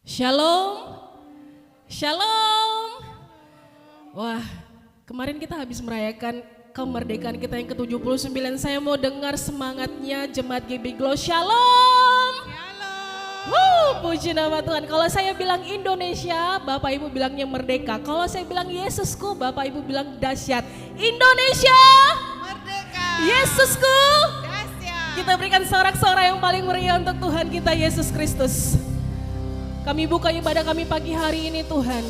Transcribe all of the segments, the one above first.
Shalom, shalom. Wah, kemarin kita habis merayakan kemerdekaan kita yang ke-79. Saya mau dengar semangatnya Jemaat GB Glow. Shalom. Puji nama Tuhan. Kalau saya bilang Indonesia, Bapak Ibu bilangnya merdeka. Kalau saya bilang Yesusku, Bapak Ibu bilang dahsyat. Indonesia, merdeka. Yesusku, Dahsyat. kita berikan sorak-sorai yang paling meriah untuk Tuhan kita Yesus Kristus. Kami buka ibadah kami pagi hari ini Tuhan,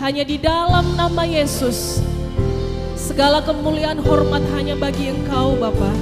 hanya di dalam nama Yesus. Segala kemuliaan hormat hanya bagi Engkau Bapa.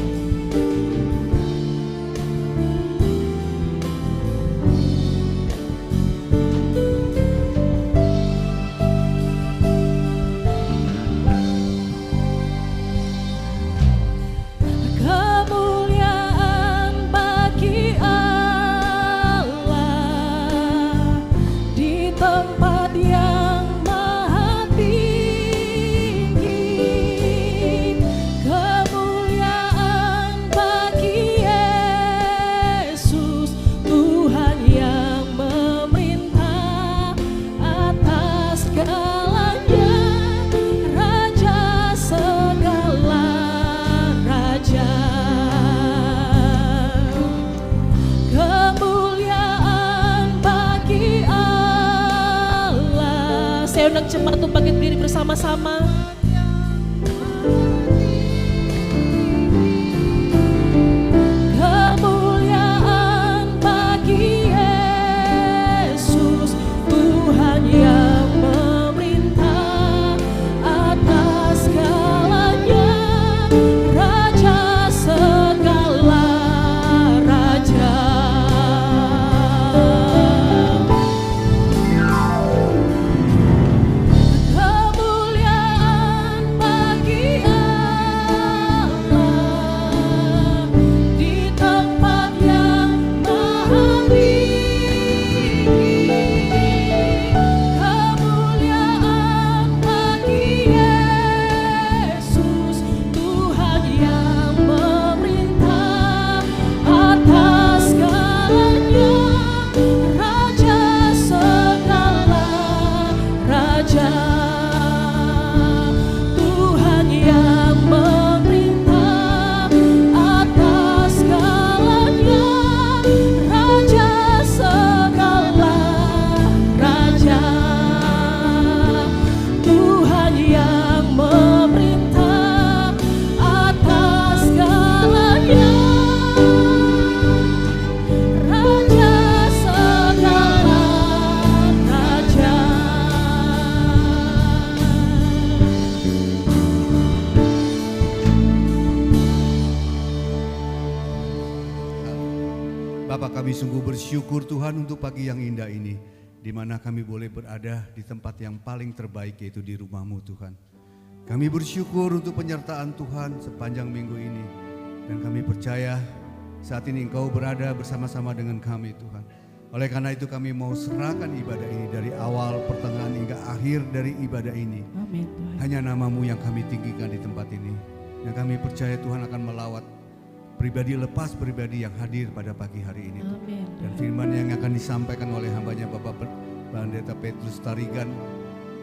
Saya undang jemaat untuk bangkit berdiri bersama-sama. Kemuliaan bagi Yesus, Tuhan yang memerintah atas segalanya, Raja segala raja. Kami sungguh bersyukur Tuhan untuk pagi yang indah ini, di mana kami boleh berada di tempat yang paling terbaik, yaitu di rumah-Mu Tuhan. Kami bersyukur untuk penyertaan Tuhan sepanjang minggu ini, dan kami percaya saat ini Engkau berada bersama-sama dengan kami Tuhan. Oleh karena itu kami mau serahkan ibadah ini dari awal, pertengahan hingga akhir dari ibadah ini. Amin. Hanya nama-Mu yang kami tinggikan di tempat ini, dan kami percaya Tuhan akan melawat pribadi lepas pribadi yang hadir pada pagi hari ini. Amin. Dan firman yang akan disampaikan oleh hambanya Bapak Pendeta Petrus Tarigan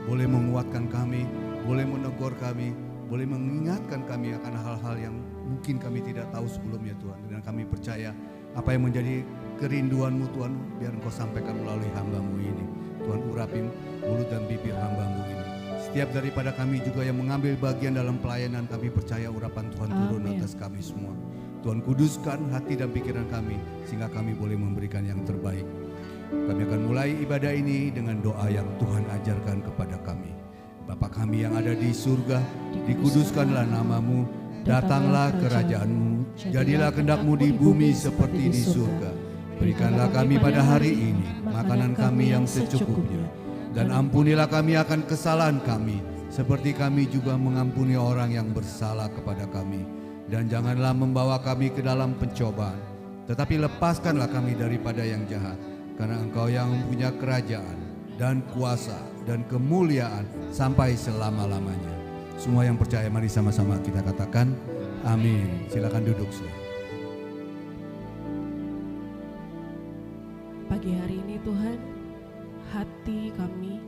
boleh menguatkan kami, boleh menegur kami, boleh mengingatkan kami akan hal-hal yang mungkin kami tidak tahu sebelumnya Tuhan. Dan kami percaya apa yang menjadi kerinduan-Mu Tuhan, biar Engkau sampaikan melalui hamba-Mu ini. Tuhan urapin mulut dan bibir hamba-Mu ini. Setiap daripada kami juga yang mengambil bagian dalam pelayanan, kami percaya urapan Tuhan turun atas kami semua. Tuhan kuduskan hati dan pikiran kami, sehingga kami boleh memberikan yang terbaik. Kami akan mulai ibadah ini dengan doa yang Tuhan ajarkan kepada kami. Bapa kami yang ada di surga, dikuduskanlah nama-Mu, datanglah kerajaan-Mu, jadilah kehendak-Mu di bumi seperti di surga. Berikanlah kami pada hari ini makanan kami yang secukupnya, dan ampunilah kami akan kesalahan kami, seperti kami juga mengampuni orang yang bersalah kepada kami. Dan janganlah membawa kami ke dalam pencobaan, tetapi lepaskanlah kami daripada yang jahat. Karena Engkau yang mempunyai kerajaan dan kuasa dan kemuliaan sampai selama-lamanya. Semua yang percaya, mari sama-sama kita katakan amin. Silakan duduk. Pagi hari ini Tuhan, hati kami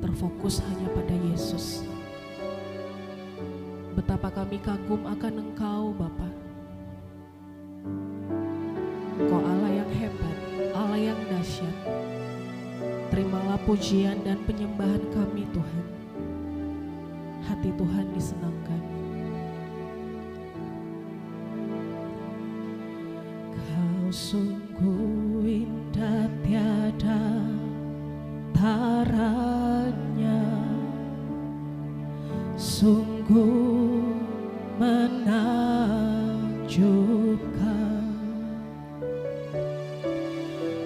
terfokus hanya pada Yesus. Betapa kami kagum akan Engkau Bapa. Engkau Allah yang hebat, Allah yang dahsyat. Terimalah pujian dan penyembahan kami Tuhan. Hati Tuhan disenangkan. Kau sungguh indah tiada taranya, sungguh menakjubkan,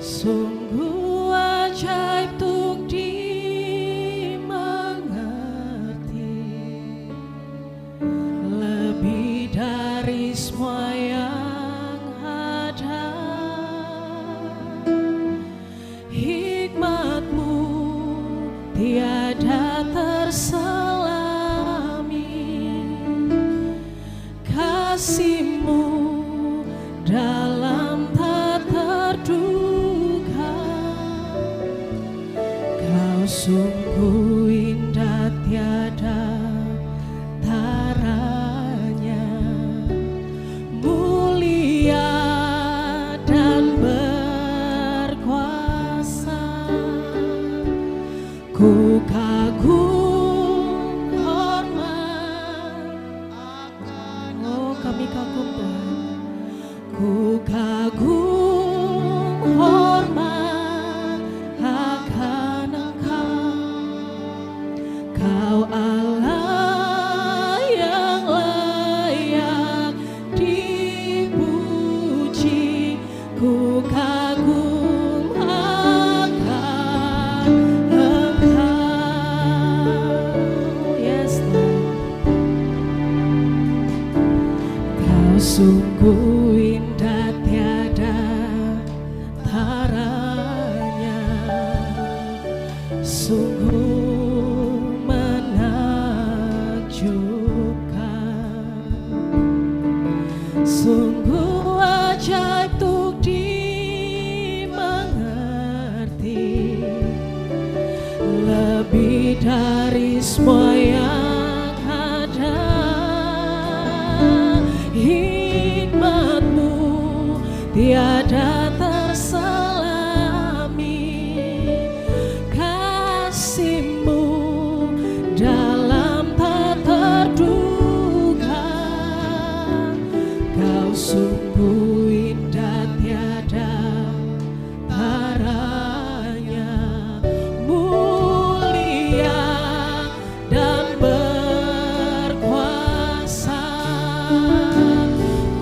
sungguh ajaib untuk dimengerti, lebih dari semua yang ada. Hikmat-Mu tiada terselami, kasih-Mu dalam tak terduga. Kau sungguh indah tiada taranya, mulia dan berkuasa. Ku kagum hormat, oh kami kagum Tuhan. Ku kagum hormat akan Engkau, Kau Allah yang layak dipuji. Ku kagum akan Yes, Kau sungguh indah tiada taranya, sungguh menakjubkan, sungguh ajaib untuk dimengerti, lebih dari semua yang ada. Hikmat-Mu tiada terselami, kasih-Mu dalam tak terduga. Kau sungguh indah tiada taranya, mulia dan berkuasa.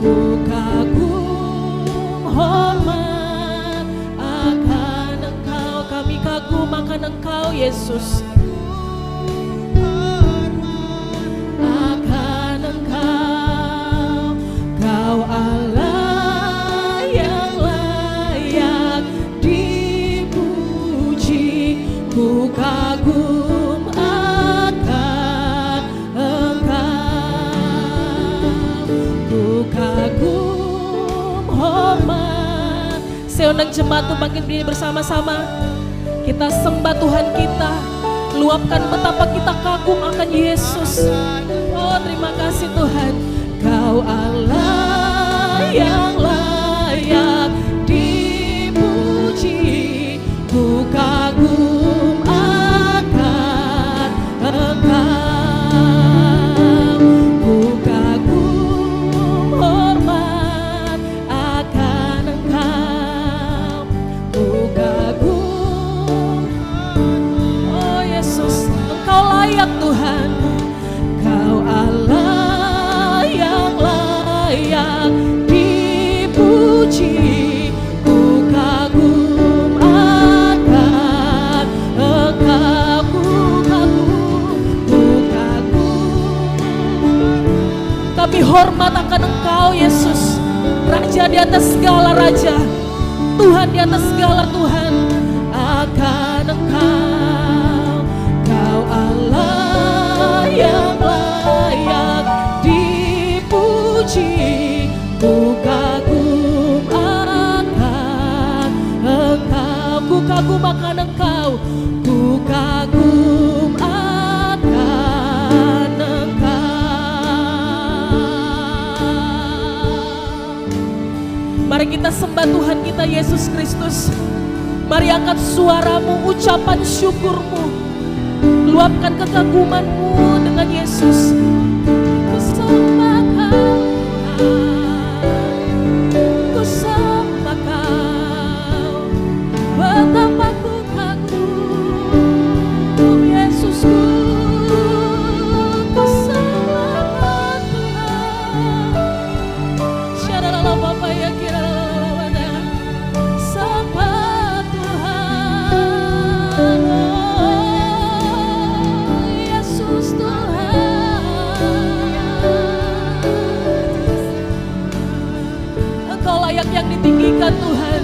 Ku kagum hormat akan Engkau, kami kagum akan Engkau Yesus. Akan Engkau, Kau Allah yang layak dipuji. Ku kagum akan Engkau, ku kagum hormat. Saya undang jemaat tuh bangkit berdiri bersama-sama. Kita sembah Tuhan kita, luapkan betapa kita kagum akan Yesus. Oh terima kasih Tuhan. Kau Allah yang layak dipuji. Ku kagum akan Engkau, ku kagum hormat akan Engkau, ku kagum. Oh Yesus, Engkau layak Tuhan. Kau Allah yang layak dipuji. Ku kagum akan Engkau, ku kagum. Kami hormat akan Engkau Yesus, Raja di atas segala raja, Tuhan di atas segala Tuhan. Akan Engkau, Kau Allah yang layak dipuji. Ku kagum akan Engkau, ku ku kagum akan Engkau, ku kagum akan Engkau. Mari kita sembah Tuhan kita Yesus Kristus. Mari angkat suaramu, ucapan syukurmu, luapkan kekagumanmu dengan Yesus. Ku sembah Kau, ku sembah Kau, betapa ku kagum Yesusku. Ku sembah Tuhan, syarala Bapa ya kira sembah Tuhan, Yesus Tuhan. Engkau layak yang ditinggikan Tuhan.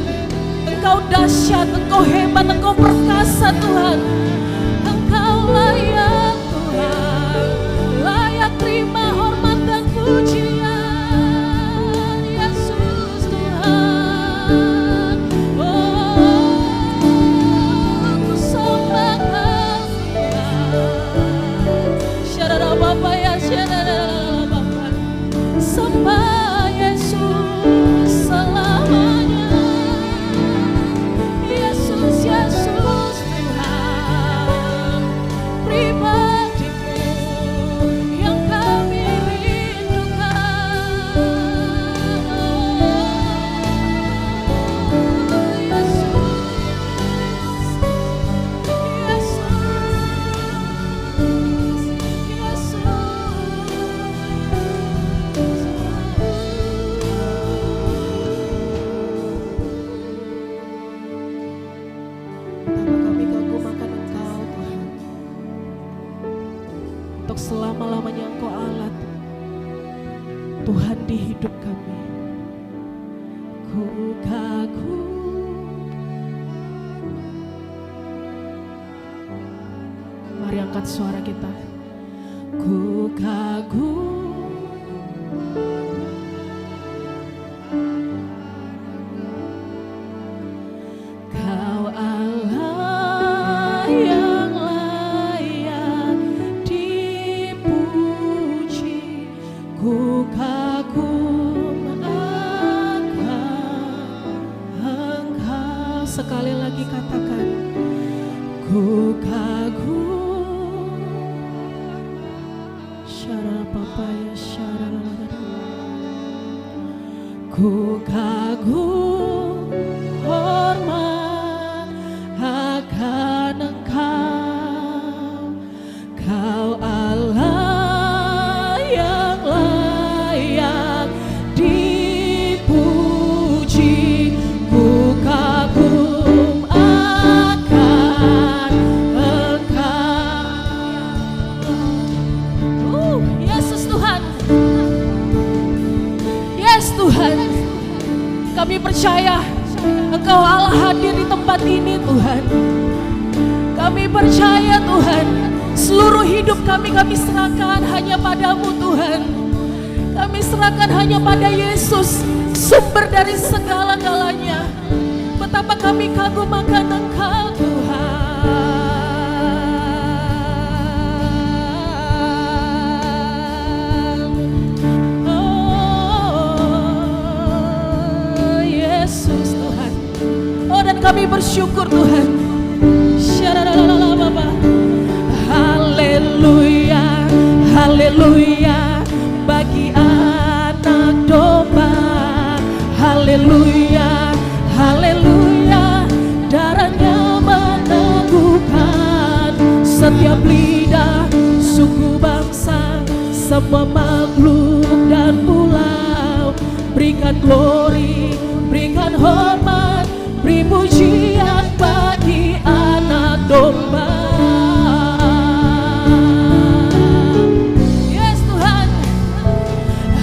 Engkau dahsyat, Engkau hebat, Engkau perkasa Tuhan. Engkau layak Tuhan, layak terima hormat dan pujian, Yesus Tuhan. Oh, ku sembah Kau Tuhan. Syarara Bapa ya syarara Bapa, sembah Yesus selamanya. Yesus, Yesus Tuhan, pribadimu yang kami rindukan. Betapa kami kagum akan Engkau Tuhan. Untuk selama-lamanya Engkau Allah Tuhan di hidup kami. Ku kagum. Mari angkat suara kita. Ku kagum. Kau Allah yang layak dipuji, ku kagum akan Engkau. Sekali lagi katakan, ku kagum. Syara Papa ya syara, ku kagum hormat akan Engkau. Kau Allah yang layak dipuji, ku kagum akan Engkau. Yesus Tuhan, yes Tuhan, kami percaya Engkau Allah hadir di tempat ini Tuhan. Kami percaya Tuhan, seluruh hidup kami serahkan hanya padamu Tuhan. Kami serahkan hanya pada Yesus, sumber dari segala-galanya. Betapa kami kagum akan Engkau Tuhan. Oh Yesus Tuhan. Oh dan kami bersyukur Tuhan. Haleluya, haleluya bagi anak domba. Haleluya, haleluya, darahnya meneguhkan setiap lidah, suku bangsa, semua makhluk dan pulau. Berikan glory, berikan hormat, beri pujian bagi anak domba. Yes Tuhan,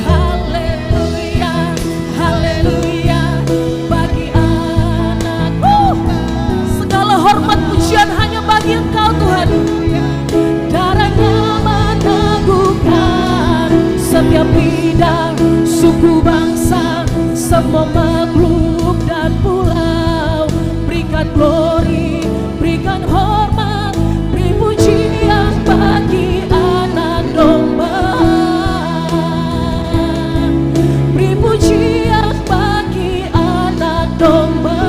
haleluya, haleluya bagi anakmu. Segala hormat pujian hanya bagi Engkau Tuhan. Darahnya meneguhkan setiap lidah, suku bangsa, semua makhluk dan pulau. Berikan glory, berikan hormat, beri pujian bagi anak domba. Beri pujian bagi anak domba.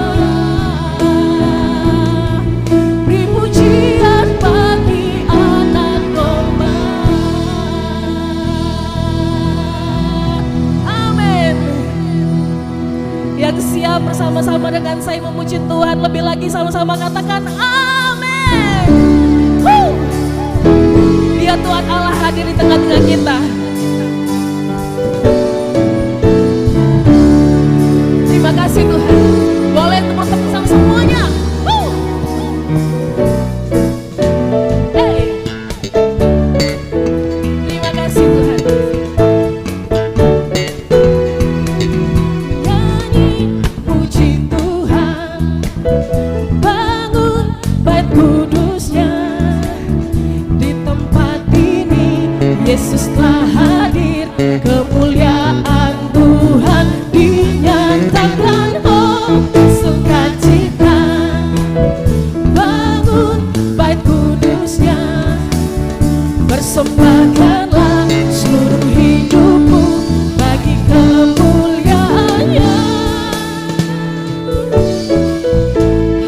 Beri pujian bagi anak domba. Amin. Yang siap bersama-sama dengan saya memuji Tuhan, lebih lagi sama-sama katakan amin. Biar Tuhan Allah hadir di tengah-tengah kita. Terima kasih Tuhan. Boleh tepuk-tepuk sama semuanya. Hey. Terima kasih Tuhan. Nyanyi puji Tuhan, bangun bait kudusnya. Di tempat ini Yesus telah hadir, kemuliaan Tuhan dinyatakan. Oh, sukacita, bangun bait kudusnya. Persembahkanlah seluruh hidupmu bagi kemuliaannya.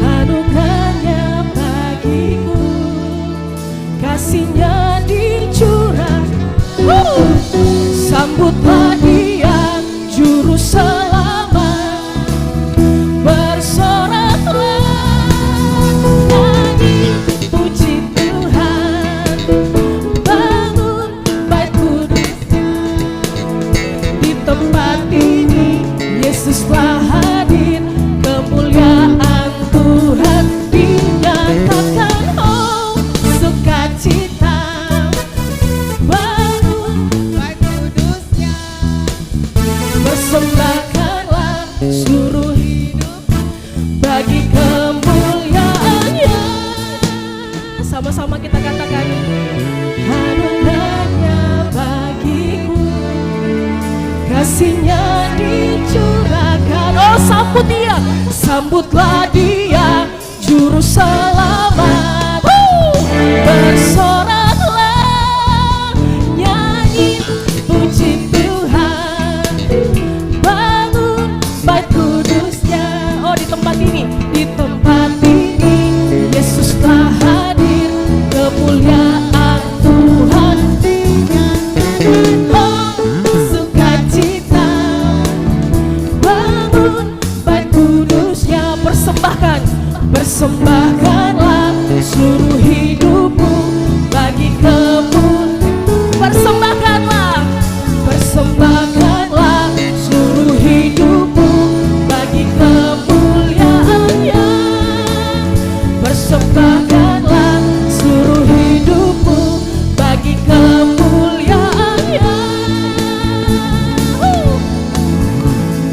Anugerahnya bagiku, kasihnya dicurah. Sambutlah dia juru selamat, bersoraklah, nyanyi puji Tuhan, bangun bait kudusnya. Di tempat ini Yesus telah hadir, kemuliaan Tuhan dinyatakan. Oh, sukacita, bangun Bait kudusnya, persembahkanlah seluruh hidup bagi kemuliaannya. Sama-sama kita katakan, anugerahnya bagiku, kasihnya dicurahkan. Oh, sambut dia, sambutlah dia juru selamat. Bersoraklah, nyanyi puji Tuhan, bangun bait kudusnya. Oh, di tempat ini Yesus telah hadir, kemuliaan Tuhan dinyatakan. Oh, sukacita, bangun bait kudusnya. Persembahkanlah seluruh hidupmu bagi persembahkanlah seluruh hidupmu bagi kemuliaannya. Persembahkanlah seluruh hidupmu bagi kemuliaannya.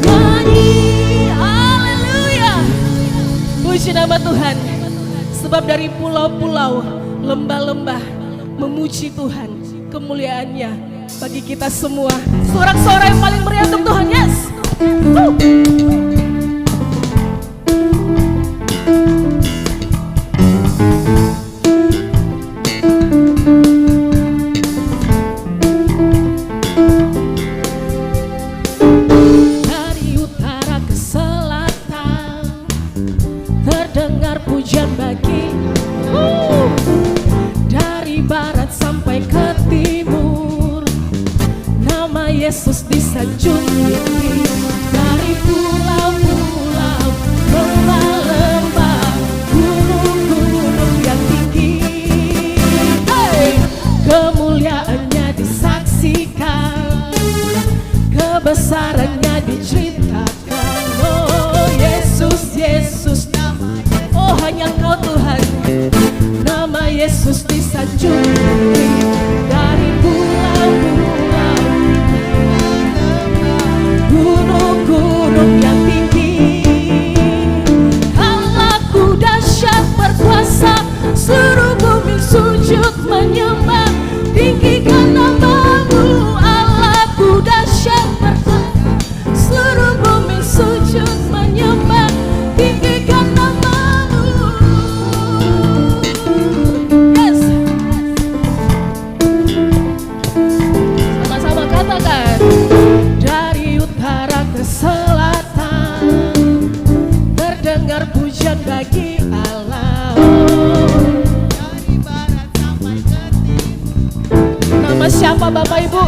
Nyanyi, haleluya, puji nama Tuhan. Sebab dari pulau-pulau, lembah-lembah memuji Tuhan, kemuliaannya bagi kita semua. Sorak-sorai yang paling meriah untuk Tuhan, yes. Dari utara ke selatan terdengar pujian bagi. Dari barat sampai ke timur, nama Yesus disanjung tinggi. Dari pulau-pulau, lembah-lembah, gunung-gunung yang tinggi, hey! Kemuliaannya disaksikan, kebesarannya diceritakan. Oh, Yesus, Yesus namanya. Oh, hanya Kau Tuhan, nama Yesus disanjung tinggi. Dari pulau-pulau, pujian bagi Allah. Dari barat sampai ke timur, Nama siapa Bapak Ibu?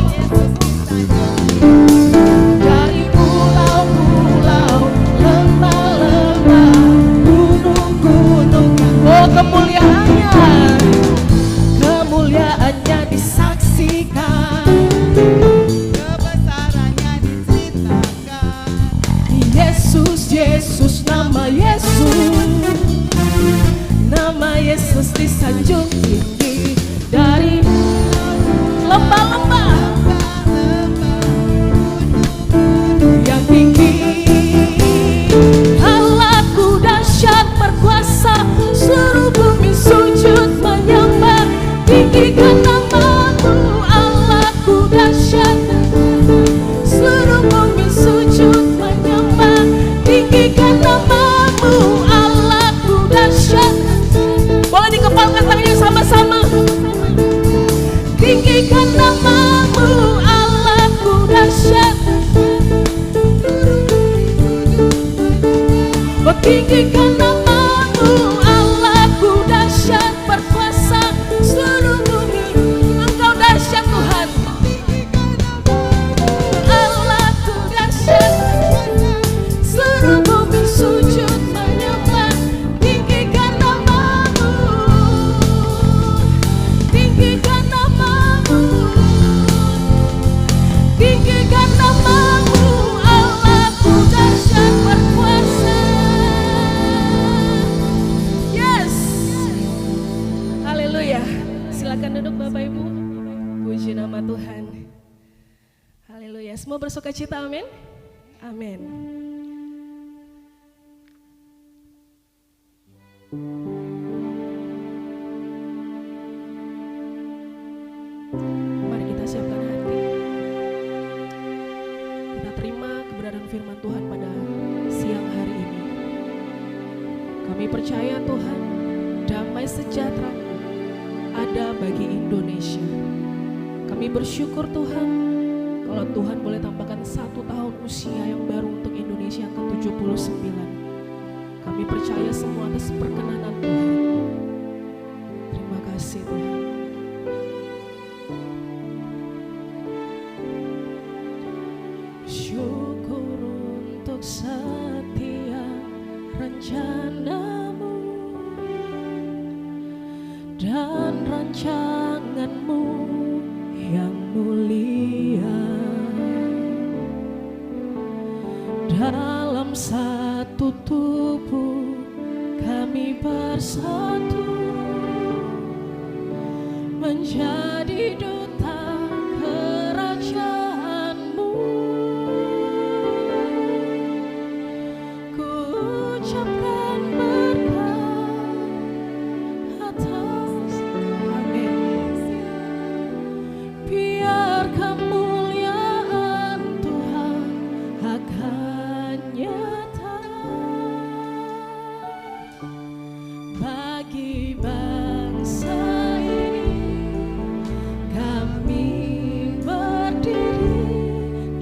Dari pulau-pulau, lembah-lembah, gunung-gunung, oh kemuliaannya, kemuliaannya disaksikan, kebesarannya diceritakan. Yesus, Yesus, nama Yesus disanjung tinggi dari lembah-lembah yang tinggi. Allahku dahsyat berkuasa, seluruh bumi sujud menyembah. Tinggikan namamu, Allahku dahsyat, seluruh bumi sujud menyembah. Tinggikan namamu, Allahku dahsyat. Boleh dikepalkan tangannya sama-sama. Tinggikan namamu, Allahku dahsyat. Tinggikan namamu, Allahku dahsyat berkuasa, seluruh bumi Engkau dahsyat Tuhan. Allahku dahsyat, seluruh bumi sujud menyembah. Tinggikan namamu, tinggikan namamu, tinggikan namamu, Allahku dahsyat berkuasa. Yes, haleluya. Silakan duduk Bapak Ibu. Puji nama Tuhan. Haleluya. Semua bersuka cita, amin. Amin. Mari kita siapkan hati. Kita terima keberadaan firman Tuhan pada siang hari ini. Kami percaya Tuhan, damai sejahtera ada bagi Indonesia. Kami bersyukur Tuhan, kalau Tuhan boleh tambahkan 1 tahun usia yang baru untuk Indonesia yang ke-79. Kami percaya semua atas perkenanan Tuhan. Terima kasih Tuhan. Syukur untuk setiap rencanamu dan rancanganmu yang mulia. Dalam satu tubuh kami bersatu menjadi duta kerajaanmu. Ku ucapkan berkat atas biar kemuliaan Tuhan akan nyata bagi bangsa ini. Kami berdiri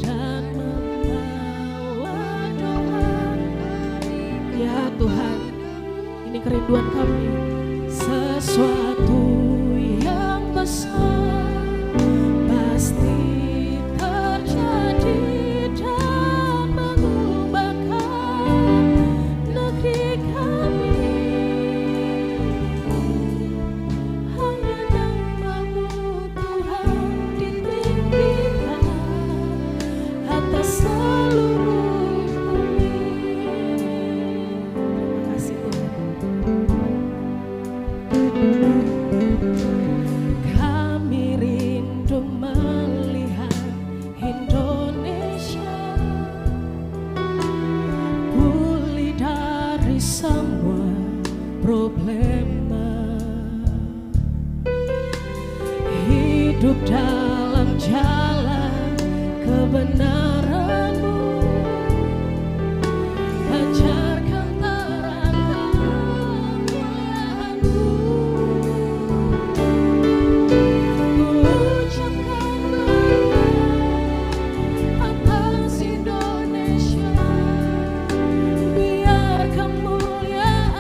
dan membawa doa. Ya Tuhan, ini kerinduan kami, sesuatu yang besar pasti terjadi dan mengubahkan negeri kami. Hanya namamu Tuhan ditinggikan atas seluruh bumi. Terima kasih Tuhan. Kami rindu melihat Indonesia pulih dari semua problema, hidup dalam jalan kebenaran-Mu, ajarkan terang kemuliaan-Mu. Ucapkan berkat atas Indonesia, biar kemuliaan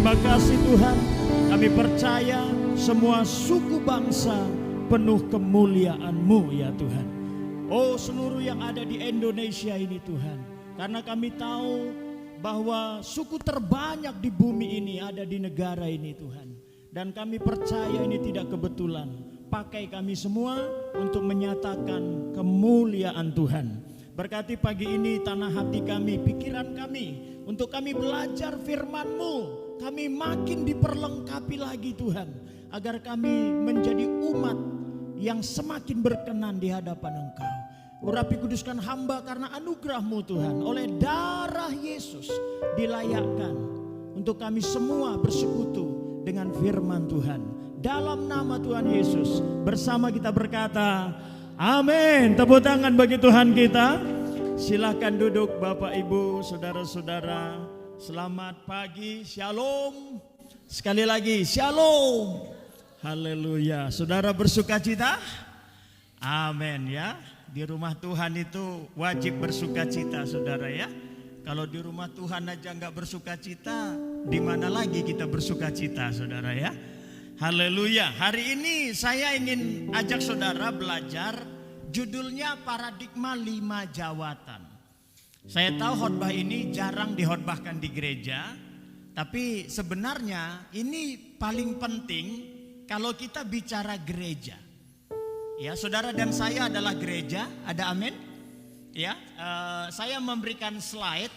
Terima kasih Tuhan. Kami percaya semua suku bangsa penuh kemuliaan-Mu ya Tuhan. Oh, seluruh yang ada di Indonesia ini Tuhan. Karena kami tahu bahwa suku terbanyak di bumi ini ada di negara ini Tuhan. Dan kami percaya ini tidak kebetulan. Pakai kami semua untuk menyatakan kemuliaan Tuhan. Berkati pagi ini tanah hati kami, pikiran kami, untuk kami belajar firman-Mu. Kami makin diperlengkapi lagi Tuhan, agar kami menjadi umat yang semakin berkenan di hadapan Engkau. Urapi kuduskan hamba karena anugerah-Mu Tuhan. Oleh darah Yesus dilayakkan untuk kami semua bersekutu dengan firman Tuhan. Dalam nama Tuhan Yesus bersama kita berkata amin. Tepuk tangan bagi Tuhan kita. Silakan duduk Bapak Ibu, saudara-saudara. Selamat pagi, shalom. Sekali lagi, shalom. Haleluya. Saudara bersuka cita? Amin ya. Di rumah Tuhan itu wajib bersuka cita saudara ya. Kalau di rumah Tuhan aja nggak bersuka cita, di mana lagi kita bersuka cita saudara ya. Haleluya. Hari ini saya ingin ajak saudara belajar, judulnya paradigma 5 jawatan. Saya tahu khotbah ini jarang dihotbahkan di gereja, tapi sebenarnya ini paling penting kalau kita bicara gereja. Ya, saudara dan saya adalah gereja, ada amin? Ya, saya memberikan slide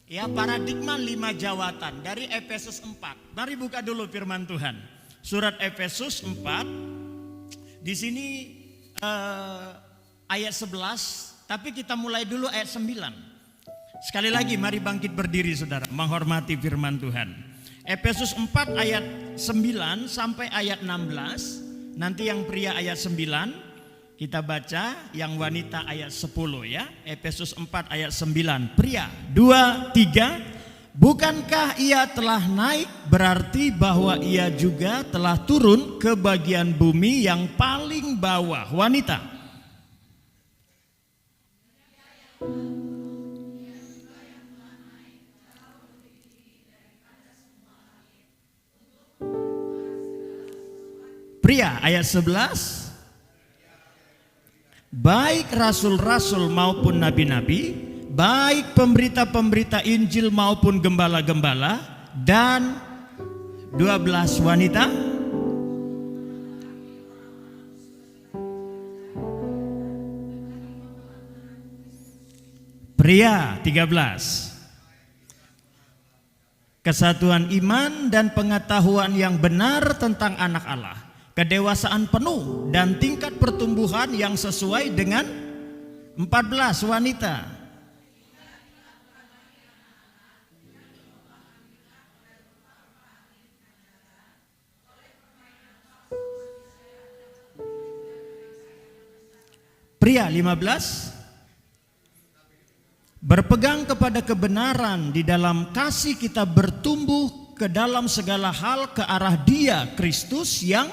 ya paradigma 5 jawatan dari Efesus 4. Mari buka dulu firman Tuhan. Surat Efesus 4. Di sini ayat 11, tapi kita mulai dulu ayat 9. Sekali lagi mari bangkit berdiri saudara, menghormati firman Tuhan. Efesus 4 ayat 9 sampai ayat 16. Nanti yang pria ayat 9, kita baca yang wanita ayat 10 ya. Efesus 4 ayat 9. Pria 2, 3. Bukankah ia telah naik, berarti bahwa ia juga telah turun ke bagian bumi yang paling bawah. Wanita. Pria ayat 11. Baik rasul-rasul maupun nabi-nabi, baik pemberita-pemberita Injil maupun gembala-gembala, dan 12 wanita. Pria 13. Kesatuan iman dan pengetahuan yang benar tentang anak Allah, kedewasaan penuh dan tingkat pertumbuhan yang sesuai dengan 14 wanita. Pria 15. Berpegang kepada kebenaran di dalam kasih kita bertumbuh ke dalam segala hal ke arah Dia Kristus yang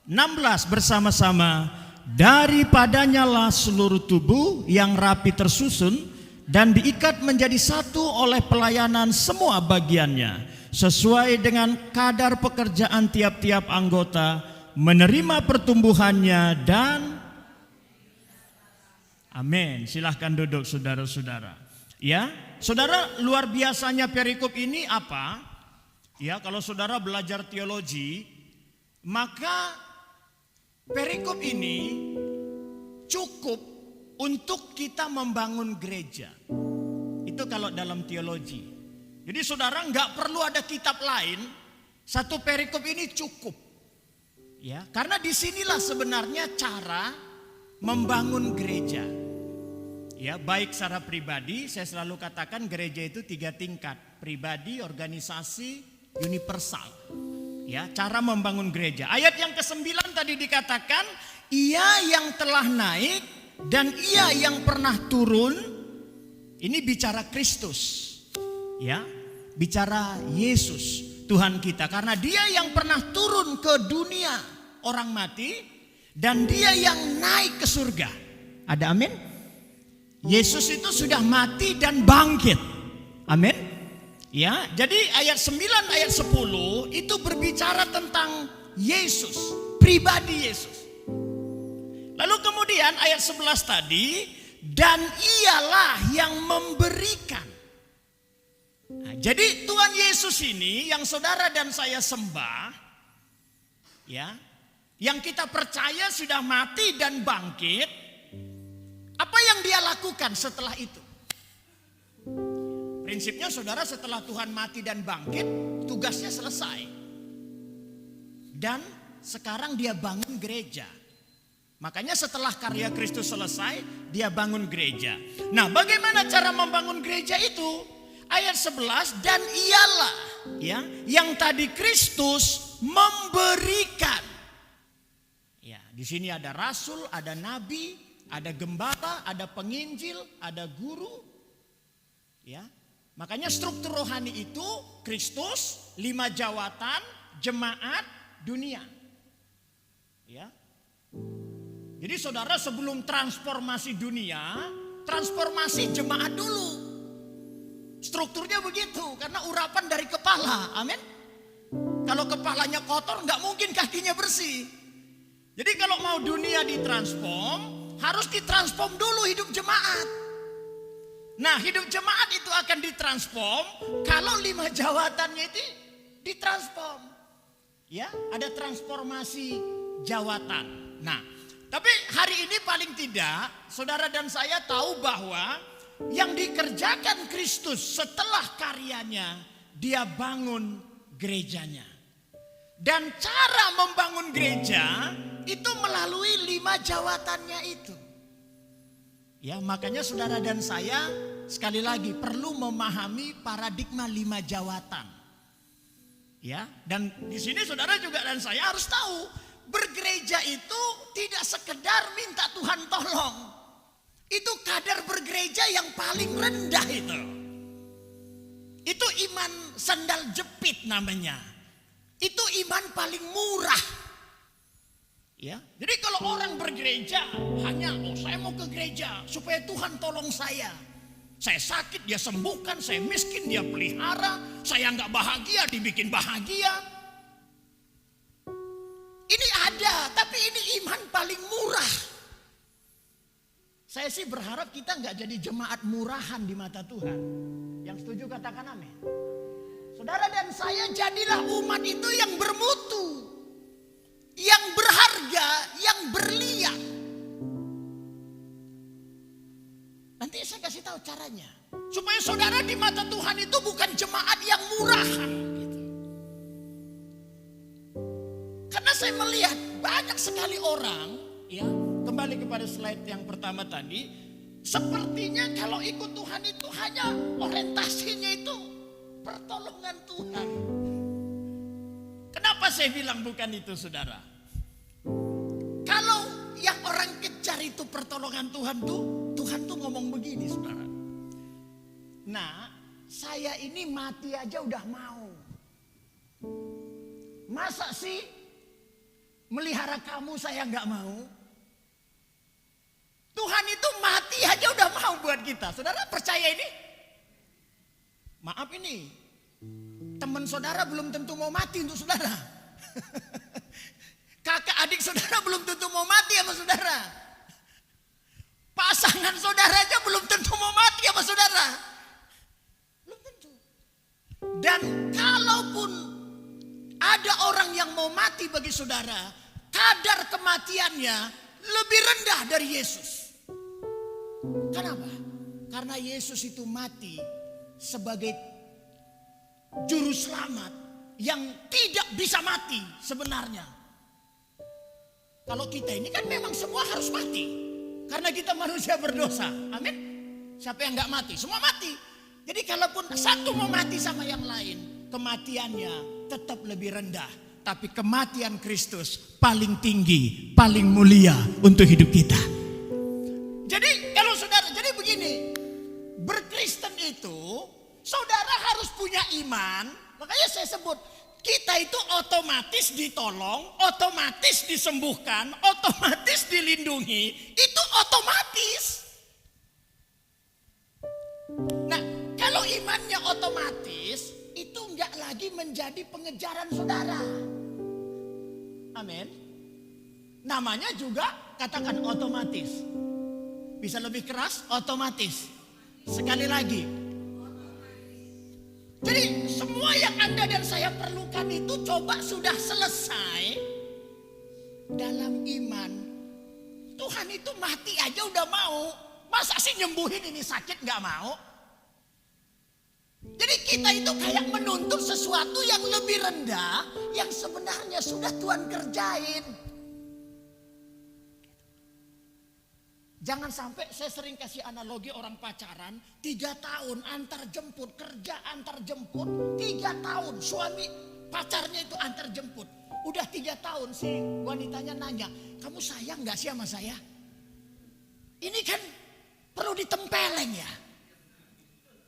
16 bersama-sama, daripadanya lah seluruh tubuh yang rapi tersusun dan diikat menjadi satu oleh pelayanan semua bagiannya sesuai dengan kadar pekerjaan tiap-tiap anggota, menerima pertumbuhannya dan amin. Silahkan duduk saudara-saudara. Ya, saudara, luar biasanya perikop ini apa? Ya, kalau saudara belajar teologi, maka perikop ini cukup untuk kita membangun gereja. Itu kalau dalam teologi. Jadi saudara nggak perlu ada kitab lain, satu perikop ini cukup. Ya, karena disinilah sebenarnya cara membangun gereja. Ya, baik secara pribadi, saya selalu katakan gereja itu 3 tingkat, pribadi, organisasi, universal. Ya, cara membangun gereja. Ayat yang ke-9 tadi dikatakan, ia yang telah naik dan ia yang pernah turun. Ini bicara Kristus. Ya, bicara Yesus Tuhan kita, karena Dia yang pernah turun ke dunia orang mati dan Dia yang naik ke surga. Ada amin? Yesus itu sudah mati dan bangkit. Amin. Ya, jadi ayat 9 ayat 10 itu berbicara tentang Yesus, pribadi Yesus. Lalu kemudian ayat 11 tadi, dan ialah yang memberikan. Nah, jadi Tuhan Yesus ini yang saudara dan saya sembah, ya, yang kita percaya sudah mati dan bangkit, apa yang dia lakukan setelah itu? Prinsipnya saudara, setelah Tuhan mati dan bangkit, tugasnya selesai. Dan sekarang dia bangun gereja. Makanya setelah karya Kristus selesai, dia bangun gereja. Nah, bagaimana cara membangun gereja itu? Ayat 11, dan ialah ya yang tadi Kristus memberikan. Ya, di sini ada rasul, ada nabi, ada gembala, ada penginjil, ada guru. Ya. Makanya struktur rohani itu Kristus, 5 jawatan, jemaat, dunia. Ya. Jadi saudara, sebelum transformasi dunia, transformasi jemaat dulu. Strukturnya begitu, karena urapan dari kepala. Amin. Kalau kepalanya kotor, nggak mungkin kakinya bersih. Jadi kalau mau dunia ditransform, harus ditransform dulu hidup jemaat. Nah, hidup jemaat itu akan ditransform kalau 5 jawatannya itu ditransform. Ya, ada transformasi jawatan. Nah, tapi hari ini paling tidak saudara dan saya tahu bahwa yang dikerjakan Kristus setelah karyanya, dia bangun gerejanya. Dan cara membangun gereja itu melalui 5 jawatannya itu. Ya, makanya saudara dan saya sekali lagi perlu memahami paradigma 5 jawatan. Ya, dan di sini saudara juga dan saya harus tahu, bergereja itu tidak sekedar minta Tuhan tolong. Itu kadar bergereja yang paling rendah itu. Itu iman sandal jepit namanya. Itu iman paling murah. Ya, jadi kalau orang bergereja hanya saya mau ke gereja supaya Tuhan tolong saya. Saya sakit dia sembuhkan, saya miskin dia pelihara, saya nggak bahagia dibikin bahagia. Ini ada, tapi ini iman paling murah. Saya sih berharap kita nggak jadi jemaat murahan di mata Tuhan. Yang setuju katakan amin. Saudara dan saya jadilah umat itu yang bermutu, yang berharga, yang berlian. Nanti saya kasih tahu caranya. Supaya saudara di mata Tuhan itu bukan jemaat yang murahan. Gitu. Karena saya melihat banyak sekali orang, ya, kembali kepada slide yang pertama tadi, sepertinya kalau ikut Tuhan itu hanya orientasinya itu pertolongan Tuhan. Kenapa saya bilang bukan itu saudara? Kalau yang orang kejar itu pertolongan Tuhan tuh ngomong begini saudara. Nah, saya ini mati aja udah mau. Masa sih melihara kamu saya nggak mau? Tuhan itu mati aja udah mau buat kita. Saudara percaya ini? Maaf ini, teman saudara belum tentu mau mati untuk saudara. Kakak adik saudara belum tentu mau mati sama saudara. Pasangan saudara aja belum tentu mau mati sama saudara. Belum tentu. Dan kalaupun ada orang yang mau mati bagi saudara, kadar kematiannya lebih rendah dari Yesus. Kenapa? Karena Yesus itu mati sebagai juru selamat yang tidak bisa mati sebenarnya. Kalau kita ini kan memang semua harus mati. Karena kita manusia berdosa. Amin. Siapa yang gak mati? Semua mati. Jadi kalaupun satu mau mati sama yang lain, kematiannya tetap lebih rendah. Tapi kematian Kristus paling tinggi, paling mulia untuk hidup kita. Jadi kalau saudara, jadi begini, berkristen itu saudara harus punya iman. Makanya saya sebut, kita itu otomatis ditolong, otomatis disembuhkan, otomatis dilindungi. Itu otomatis. Nah, kalau imannya otomatis otomatis itu nggak lagi menjadi pengejaran saudara. Amin. Namanya juga katakan otomatis. Bisa lebih keras, otomatis. Sekali lagi. Jadi semua yang Anda dan saya perlukan itu coba sudah selesai dalam iman. Tuhan itu mati aja udah mau. Masa sih nyembuhin ini sakit gak mau? Jadi kita itu kayak menuntut sesuatu yang lebih rendah yang sebenarnya sudah Tuhan kerjain. Jangan sampai, saya sering kasih analogi orang pacaran 3 tahun antar jemput, kerja antar jemput 3 tahun, suami pacarnya itu antar jemput. Udah 3 tahun si wanitanya nanya, kamu sayang gak sih sama saya? Ini kan perlu ditempeleng ya.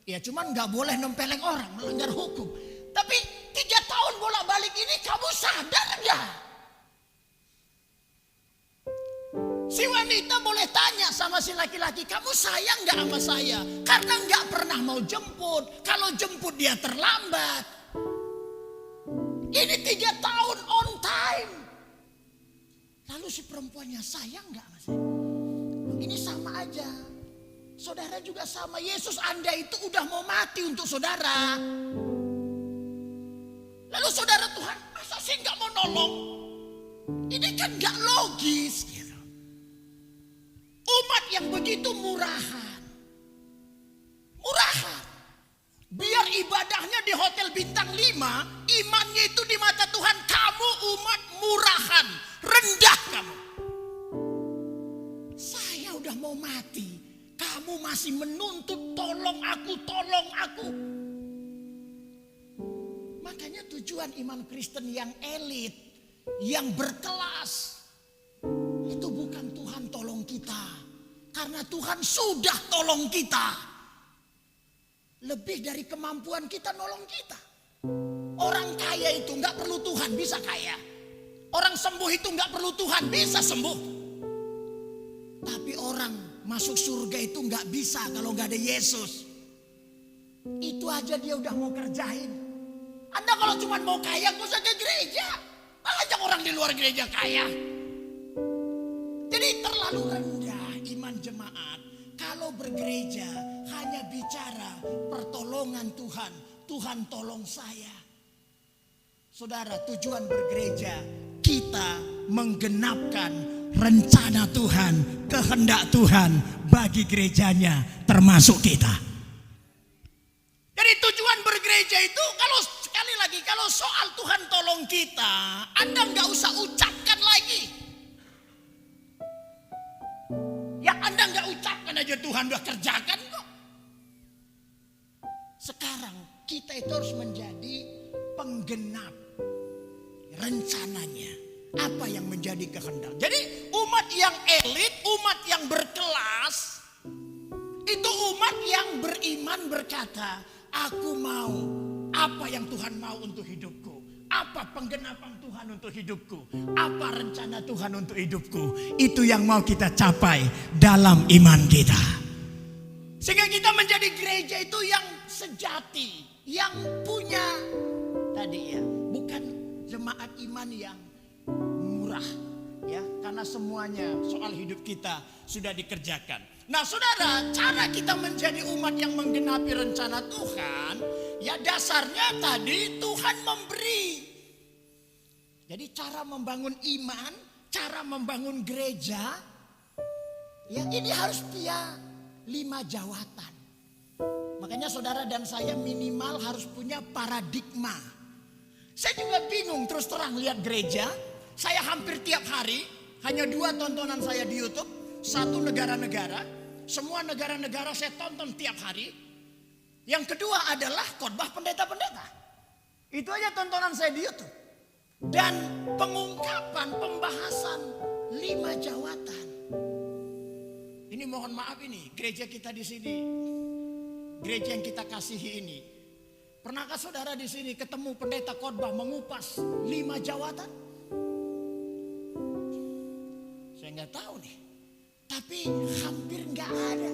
Ya cuman gak boleh nempeleng orang, melanggar hukum. Tapi 3 tahun bolak-balik ini kamu sadar gak? Si wanita boleh tanya sama si laki-laki, kamu sayang gak sama saya? Karena gak pernah mau jemput. Kalau jemput dia terlambat. Ini 3 tahun on time. Lalu si perempuannya sayang gak sama saya? Ini sama aja. Saudara juga sama. Yesus Anda itu udah mau mati untuk saudara. Lalu saudara, Tuhan masa sih gak mau nolong? Ini kan gak logis. Umat yang begitu murahan. Murahan. Biar ibadahnya di hotel bintang 5, imannya itu di mata Tuhan, kamu umat murahan, rendah kamu. Saya udah mau mati, kamu masih menuntut tolong aku, tolong aku. Makanya tujuan iman Kristen yang elit, yang berkelas, itu bukan Tuhan tolong kita. Karena Tuhan sudah tolong kita. Lebih dari kemampuan kita nolong kita. Orang kaya itu gak perlu Tuhan bisa kaya. Orang sembuh itu gak perlu Tuhan bisa sembuh. Tapi orang masuk surga itu gak bisa kalau gak ada Yesus. Itu aja dia udah mau kerjain. Anda kalau cuma mau kaya gak usah ke gereja. Ajak orang di luar gereja kaya. Jadi terlalu rendah iman jemaat kalau bergereja hanya bicara pertolongan Tuhan. Tuhan tolong saya. Saudara, tujuan bergereja kita menggenapkan rencana Tuhan, kehendak Tuhan bagi gerejanya termasuk kita. Jadi tujuan bergereja itu kalau sekali lagi kalau soal Tuhan tolong kita, Anda nggak usah ucapkan lagi. Yang Anda nggak ucapkan aja Tuhan udah kerjakan kok. Sekarang kita itu harus menjadi penggenap rencananya. Apa yang menjadi kehendak. Jadi umat yang elit, umat yang berkelas, itu umat yang beriman berkata, aku mau apa yang Tuhan mau untuk hidupku. Apa penggenapan Tuhan untuk hidupku? Apa rencana Tuhan untuk hidupku? Itu yang mau kita capai dalam iman kita. Sehingga kita menjadi gereja itu yang sejati, yang punya tadi ya, bukan jemaat iman yang murah ya, karena semuanya soal hidup kita sudah dikerjakan. Nah saudara, cara kita menjadi umat yang menggenapi rencana Tuhan, ya dasarnya tadi Tuhan memberi. Jadi cara membangun iman, cara membangun gereja, ya ini harus dia 5 jawatan. Makanya saudara dan saya minimal harus punya paradigma. Saya juga bingung terus terang lihat gereja. Saya hampir tiap hari, hanya 2 tontonan saya di YouTube. 1 negara-negara, semua negara-negara saya tonton tiap hari. Yang kedua adalah khotbah pendeta-pendeta. Itu aja tontonan saya di YouTube. Dan pengungkapan, pembahasan 5 jawatan. Ini mohon maaf ini, gereja kita di sini, gereja yang kita kasihi ini. Pernahkah saudara di sini ketemu pendeta khotbah mengupas 5 jawatan? Saya nggak tahu nih. Tapi hampir nggak ada.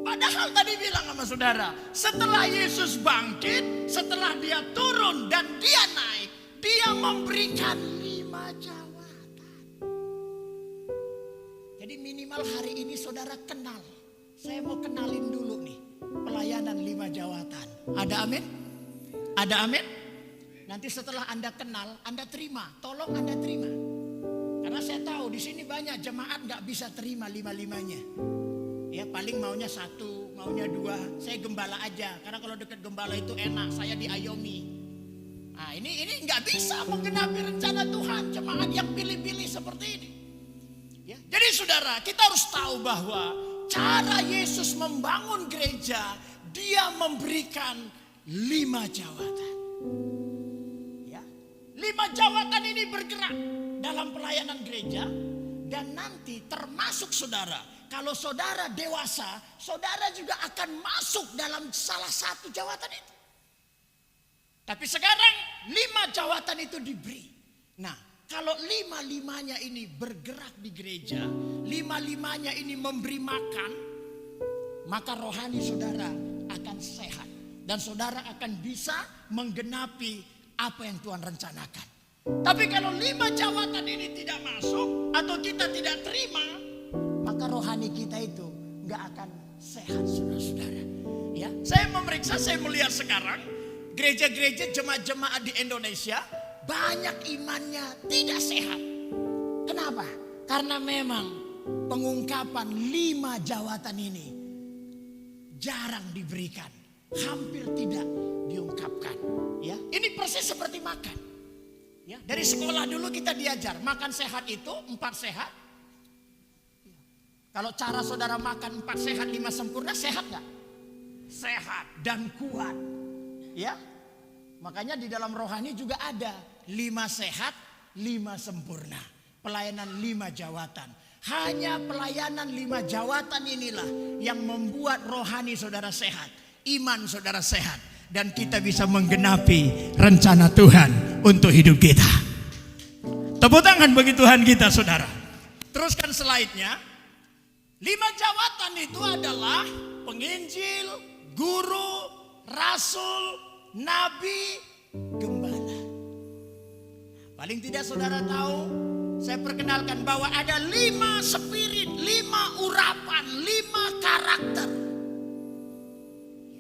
Padahal hal tadi bilang sama saudara. Setelah Yesus bangkit, setelah dia turun dan dia naik, dia memberikan 5 jawatan. Jadi minimal hari ini saudara kenal. Saya mau kenalin dulu nih pelayanan 5 jawatan. Ada amin? Ada amin? Nanti setelah Anda kenal, Anda terima. Tolong Anda terima. Karena saya tahu di sini banyak jemaat nggak bisa terima 5-5-nya. Ya paling maunya 1, maunya 2. Saya gembala aja. Karena kalau dekat gembala itu enak. Saya diayomi. Nah ini nggak bisa menggenapi rencana Tuhan. Jemaat yang pilih-pilih seperti ini. Ya, jadi saudara, kita harus tahu bahwa cara Yesus membangun gereja, dia memberikan 5 jawatan. Ya, 5 jawatan ini bergerak dalam pelayanan gereja. Dan nanti termasuk saudara, kalau saudara dewasa, saudara juga akan masuk dalam salah satu jawatan itu. Tapi sekarang 5 jawatan itu diberi. Nah, kalau 5-5-nya ini bergerak di gereja, 5-5-nya ini memberi makan, maka rohani saudara akan sehat. Dan saudara akan bisa menggenapi apa yang Tuhan rencanakan. Tapi kalau 5 jawatan ini tidak masuk atau kita tidak terima, maka rohani kita itu nggak akan sehat, saudara-saudara. Ya, saya memeriksa, saya melihat sekarang gereja-gereja jemaat-jemaat di Indonesia banyak imannya tidak sehat. Kenapa? Karena memang pengungkapan 5 jawatan ini jarang diberikan, hampir tidak diungkapkan. Ya, ini persis seperti makan. Ya, dari sekolah dulu kita diajar makan sehat itu 4 sehat. Kalau cara saudara makan 4 sehat 5 sempurna, sehat gak? Sehat dan kuat. Ya, makanya di dalam rohani juga ada 5 sehat 5 sempurna. Pelayanan 5 jawatan. Hanya pelayanan 5 jawatan inilah yang membuat rohani saudara sehat, iman saudara sehat, dan kita bisa menggenapi rencana Tuhan untuk hidup kita. Tepuk tangan bagi Tuhan kita, saudara. Teruskan slide-nya. 5 jawatan itu adalah penginjil, guru, rasul, nabi, gembala. Paling tidak saudara tahu, saya perkenalkan bahwa ada 5 spirit, 5 urapan, 5 karakter.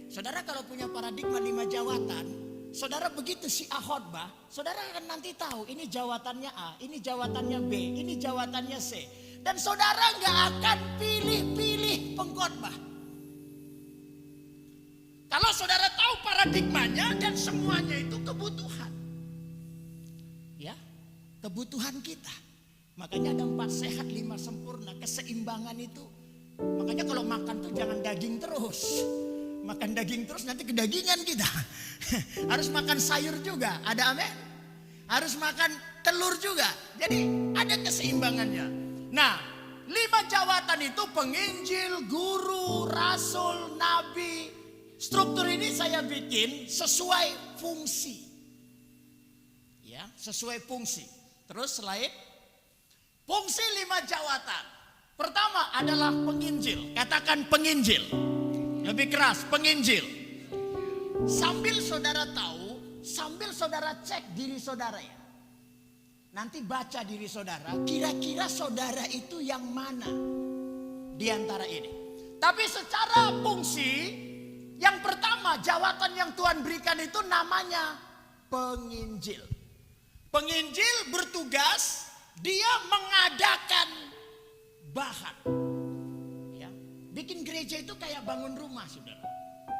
Saudara kalau punya paradigma 5 jawatan, saudara begitu si A khotbah, saudara akan nanti tahu ini jawatannya A, ini jawatannya B, ini jawatannya C. Dan saudara nggak akan pilih-pilih pengkhotbah. Kalau saudara tahu paradigmanya dan semuanya itu kebutuhan. Ya, kebutuhan kita. Makanya ada 4 sehat 5 sempurna, keseimbangan itu. Makanya kalau makan tuh jangan daging terus. Makan daging terus nanti kedagingan kita. Harus makan sayur juga, ada amin. Harus makan telur juga. Jadi ada keseimbangannya. Nah, 5 jawatan itu penginjil, guru, rasul, nabi. Struktur ini saya bikin sesuai fungsi. Ya, sesuai fungsi. Terus slide. Fungsi 5 jawatan. Pertama adalah penginjil. Katakan penginjil. Lebih keras, penginjil. Sambil saudara tahu, sambil saudara cek diri saudara ya. Nanti baca diri saudara, kira-kira saudara itu yang mana di antara ini. Tapi secara fungsi, yang pertama jawatan yang Tuhan berikan itu namanya penginjil. Penginjil bertugas, dia mengadakan bahan. Bikin gereja itu kayak bangun rumah, saudara.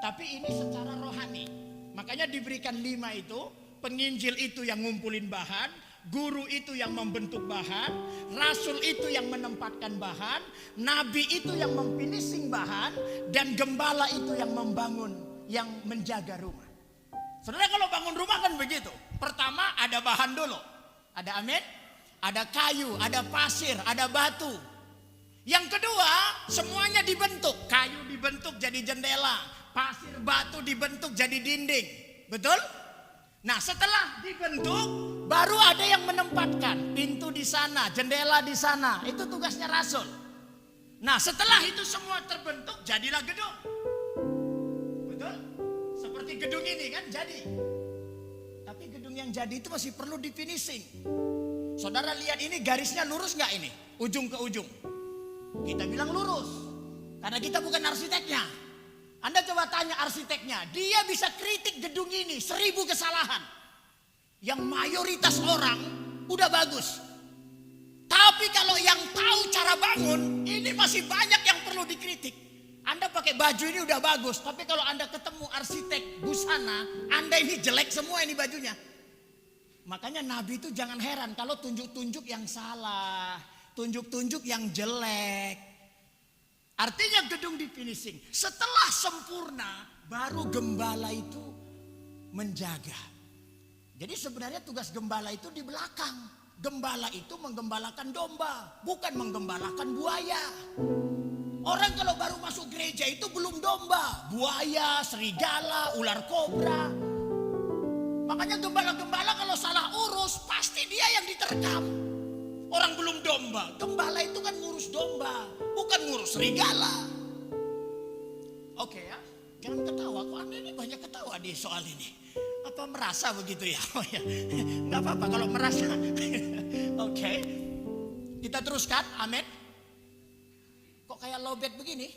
Tapi ini secara rohani. Makanya diberikan 5 itu. Penginjil itu yang ngumpulin bahan. Guru itu yang membentuk bahan. Rasul itu yang menempatkan bahan. Nabi itu yang memfinishing bahan. Dan gembala itu yang membangun, yang menjaga rumah. Saudara kalau bangun rumah kan begitu. Pertama ada bahan dulu. Ada amin. Ada kayu, ada pasir, ada batu. Yang kedua, semuanya dibentuk. Kayu dibentuk jadi jendela, pasir batu dibentuk jadi dinding. Betul? Nah, setelah dibentuk, baru ada yang menempatkan pintu di sana, jendela di sana. Itu tugasnya rasul. Nah setelah itu semua terbentuk, jadilah gedung. Betul? Seperti gedung ini kan jadi. Tapi gedung yang jadi itu masih perlu di finishing. Saudara lihat ini garisnya lurus nggak ini? Ujung ke ujung. Kita bilang lurus. Karena kita bukan arsiteknya. Anda coba tanya arsiteknya. Dia bisa kritik gedung ini 1000 kesalahan. Yang mayoritas orang udah bagus. Tapi kalau yang tahu cara bangun, ini masih banyak yang perlu dikritik. Anda pakai baju ini udah bagus, tapi kalau Anda ketemu arsitek busana, Anda ini jelek semua ini bajunya. Makanya Nabi itu jangan heran kalau tunjuk-tunjuk yang salah, tunjuk-tunjuk yang jelek. Artinya gedung di finishing. Setelah sempurna, baru gembala itu menjaga. Jadi sebenarnya tugas gembala itu di belakang. Gembala itu menggembalakan domba, bukan menggembalakan buaya. Orang kalau baru masuk gereja itu belum domba, buaya, serigala, ular kobra. Makanya gembala-gembala kalau salah urus pasti dia yang diterkam. Orang belum domba, gembala itu kan ngurus domba, bukan ngurus serigala. Oke ya, jangan ketawa, kok Anda ini banyak ketawa di soal ini. Apa merasa begitu ya? Oh ya, nggak apa-apa kalau merasa. Oke, kita teruskan, amin. Kok kayak lobet begini?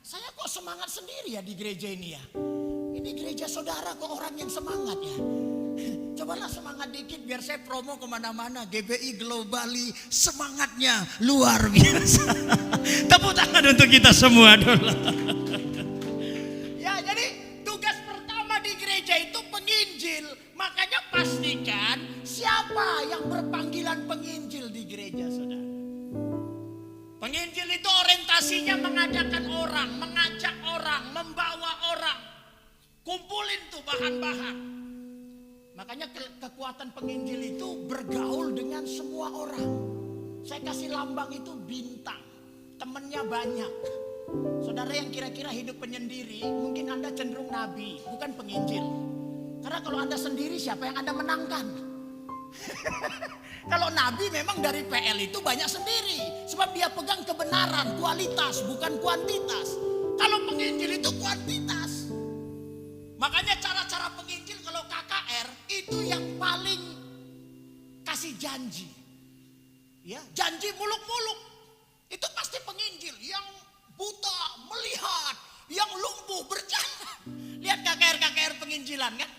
Saya kok semangat sendiri ya di gereja ini ya. Ini gereja saudara kok orang yang semangat ya. Cobalah semangat dikit biar saya promo kemana-mana. GBI Globali semangatnya luar biasa. Tepuk tangan untuk kita semua dulu. Ya jadi tugas pertama di gereja itu penginjil. Makanya pastikan siapa yang berpanggilan penginjil di gereja saudara. Penginjil itu orientasinya mengadakan orang, mengajak orang, membawa orang. Kumpulin tuh bahan-bahan. Makanya kekuatan penginjil itu bergaul dengan semua orang. Saya kasih lambang itu bintang. Temennya banyak. Saudara yang kira-kira hidup penyendiri, mungkin Anda cenderung nabi, bukan penginjil. Karena kalau Anda sendiri siapa yang Anda menangkan? Kalau nabi memang dari PL itu banyak sendiri. Sebab dia pegang kebenaran, kualitas bukan kuantitas. Kalau penginjil itu kuantitas. Makanya cara-cara penginjil kalau KKR itu yang paling kasih janji. Ya, janji muluk-muluk. Itu pasti penginjil yang buta melihat, yang lumpuh berjalan. Lihat KKR penginjilan kan?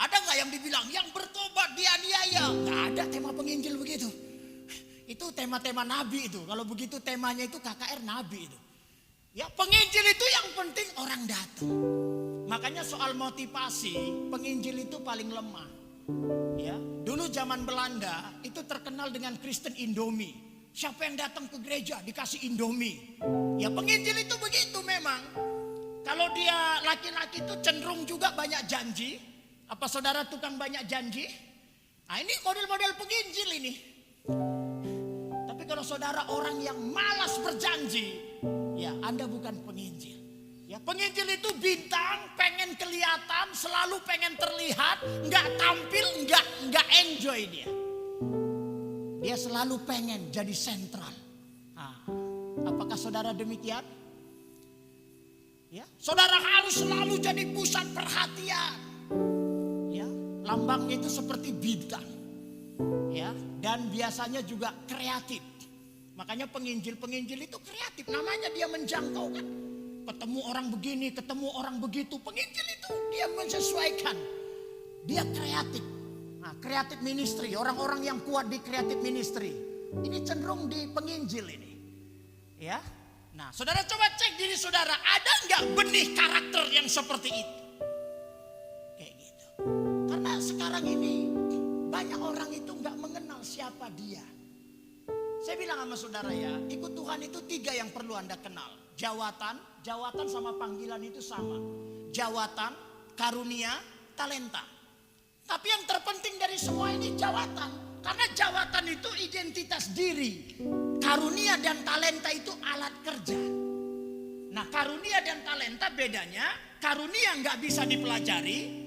Ada nggak yang dibilang yang bertobat dianiaya? Nggak ada tema penginjil begitu. Itu tema-tema nabi itu. Kalau begitu temanya itu KKR nabi itu. Ya penginjil itu yang penting orang datang. Makanya soal motivasi penginjil itu paling lemah. Ya, dulu zaman Belanda itu terkenal dengan Kristen Indomie. Siapa yang datang ke gereja dikasih Indomie. Ya penginjil itu begitu memang. Kalau dia laki-laki itu cenderung juga banyak janji. Apa saudara tukang banyak janji? Nah ini model-model penginjil ini. Tapi kalau saudara orang yang malas berjanji, ya Anda bukan penginjil. Ya penginjil itu bintang, pengen kelihatan, selalu pengen terlihat, nggak tampil, nggak enjoy dia. Dia selalu pengen jadi sentral. Nah, apakah saudara demikian? Ya, saudara harus selalu jadi pusat perhatian. Lambangnya itu seperti bintang. Ya, dan biasanya juga kreatif. Makanya penginjil itu kreatif. Namanya dia menjangkau kan. Ketemu orang begini, ketemu orang begitu. Penginjil itu dia menyesuaikan. Dia kreatif. Nah, kreatif ministry, orang-orang yang kuat di kreatif ministry. Ini cenderung di penginjil ini. Ya. Nah, saudara coba cek diri saudara, ada nggak benih karakter yang seperti itu? Kayak gitu. Karena sekarang ini banyak orang itu nggak mengenal siapa dia. Saya bilang sama saudara ya, ikut Tuhan itu 3 yang perlu Anda kenal. Jawatan sama panggilan itu sama. Jawatan, karunia, talenta. Tapi yang terpenting dari semua ini jawatan. Karena jawatan itu identitas diri. Karunia dan talenta itu alat kerja. Nah karunia dan talenta bedanya, karunia nggak bisa dipelajari.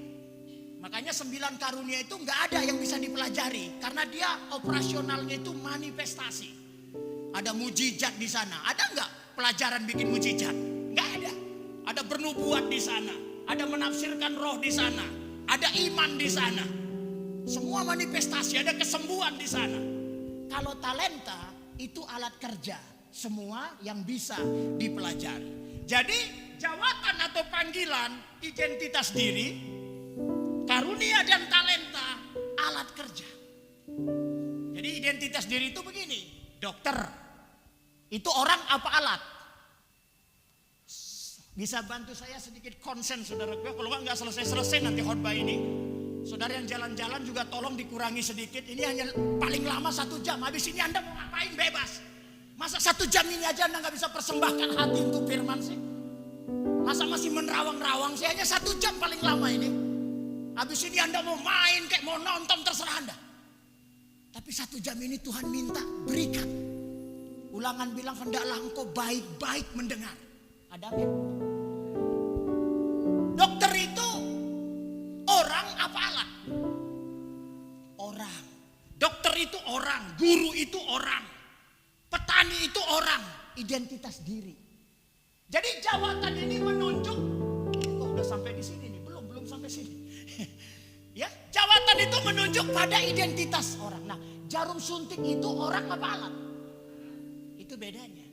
Makanya 9 karunia itu nggak ada yang bisa dipelajari. Karena dia operasionalnya itu manifestasi. Ada mujizat di sana. Ada nggak pelajaran bikin mujizat? Nggak ada. Ada bernubuat di sana. Ada menafsirkan roh di sana. Ada iman di sana. Semua manifestasi, ada kesembuhan di sana. Kalau talenta itu alat kerja. Semua yang bisa dipelajari. Jadi jawatan atau panggilan, identitas diri, karunia dan talenta alat kerja. Jadi identitas diri itu begini. Dokter itu orang apa alat? Bisa bantu saya sedikit konsen saudara gue. Kalau nggak selesai nanti khotbah ini. Saudara yang jalan-jalan juga tolong dikurangi sedikit. Ini hanya paling lama 1 jam. Habis ini Anda mau ngapain bebas. Masa 1 jam ini aja Anda nggak bisa persembahkan hati untuk firman sih? Masa masih menerawang-rawang sih? Hanya 1 jam paling lama ini. Habis ini Anda mau main kayak mau nonton terserah Anda. Tapi 1 jam ini Tuhan minta berikan. Ulangan bilang hendaklah engkau baik-baik mendengar. Ada amin. Dokter itu orang apa alat? Orang. Dokter itu orang, guru itu orang, petani itu orang, identitas diri. Jadi jawatan ini menunjuk. Oh, udah sampai di sini nih, belum sampai sini. Ya, jawatan itu menunjuk pada identitas orang. Nah, jarum suntik itu orang apa alat? Itu bedanya.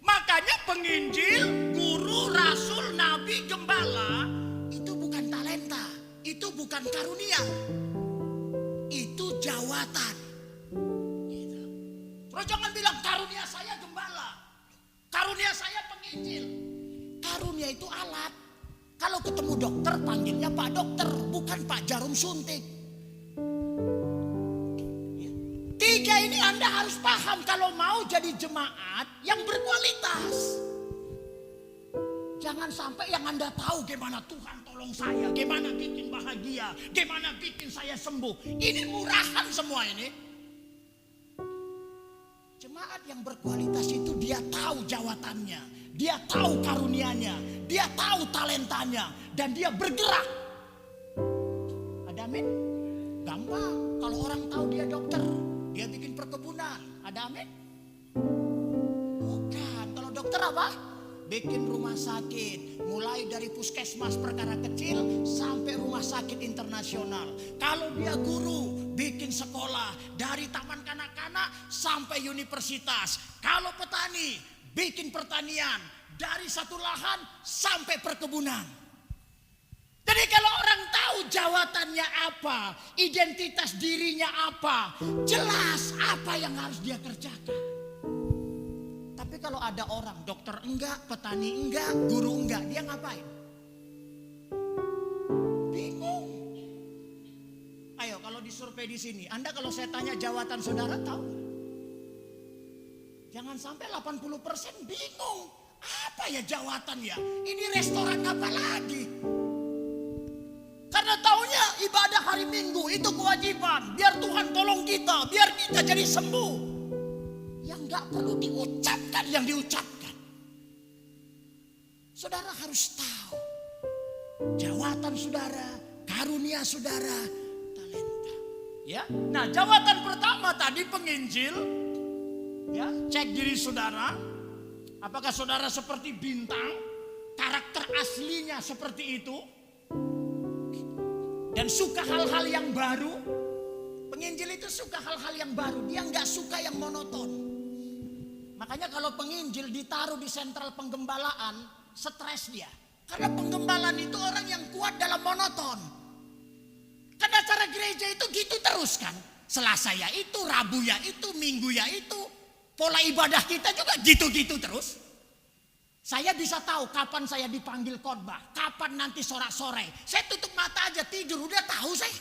Makanya penginjil, guru, rasul, nabi, gembala itu bukan talenta, itu bukan karunia, itu jawatan. Gitu. Terus jangan bilang karunia saya gembala, karunia saya penginjil. Karunia itu alat. Kalau ketemu dokter panggilnya Pak Dokter, bukan Pak Jarum Suntik. 3 ini Anda harus paham kalau mau jadi jemaat yang berkualitas. Jangan sampai yang Anda tahu gimana Tuhan tolong saya, gimana bikin bahagia, gimana bikin saya sembuh. Ini murahan semua ini. Jemaat yang berkualitas itu dia tahu jawatannya, dia tahu karunianya, dia tahu talentanya, dan dia bergerak. Ada amin? Gampang kalau orang tahu dia dokter. Dia bikin perkebunan, ada amin? Bukan, kalau dokter apa? Bikin rumah sakit, mulai dari puskesmas perkara kecil sampai rumah sakit internasional. Kalau dia guru, bikin sekolah dari taman kanak-kanak sampai universitas. Kalau petani, bikin pertanian dari satu lahan sampai perkebunan. Jadi kalau orang tahu jawatannya apa, identitas dirinya apa, jelas apa yang harus dia kerjakan. Tapi kalau ada orang, dokter enggak, petani enggak, guru enggak, dia ngapain? Bingung. Ayo kalau disurvei di sini, Anda kalau saya tanya jawatan saudara tahu? Jangan sampai 80% bingung. Apa ya jawatannya? Ini restoran apa lagi? Karena taunya ibadah hari Minggu itu kewajiban. Biar Tuhan tolong kita, biar kita jadi sembuh. Yang gak perlu diucapkan, yang diucapkan. Saudara harus tahu. Jawatan saudara, karunia saudara, talenta. Ya, nah jawatan pertama tadi penginjil. Ya, cek diri saudara. Apakah saudara seperti bintang? Karakter aslinya seperti itu? Dan suka hal-hal yang baru. Penginjil itu suka hal-hal yang baru. Dia nggak suka yang monoton. Makanya kalau penginjil ditaruh di sentral penggembalaan, stres dia. Karena penggembalaan itu orang yang kuat dalam monoton. Karena acara gereja itu gitu terus kan. Selasa ya itu, Rabu ya itu, Minggu ya itu. Pola ibadah kita juga gitu-gitu terus. Saya bisa tahu kapan saya dipanggil khotbah, kapan nanti sorak-sore. Saya tutup mata aja tidur, udah tahu saya.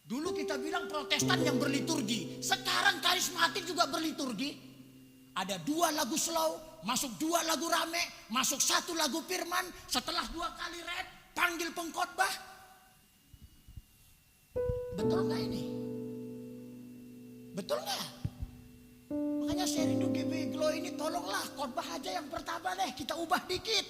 Dulu kita bilang Protestan yang berliturgi, sekarang karismatik juga berliturgi. Ada 2 lagu slow, masuk 2 lagu rame, masuk 1 lagu firman, setelah 2 kali rap, panggil pengkhotbah. Betul nggak ini? Betul nggak? Makanya saya rindu GBI Glow ini tolonglah khotbah aja yang pertama deh, kita ubah dikit.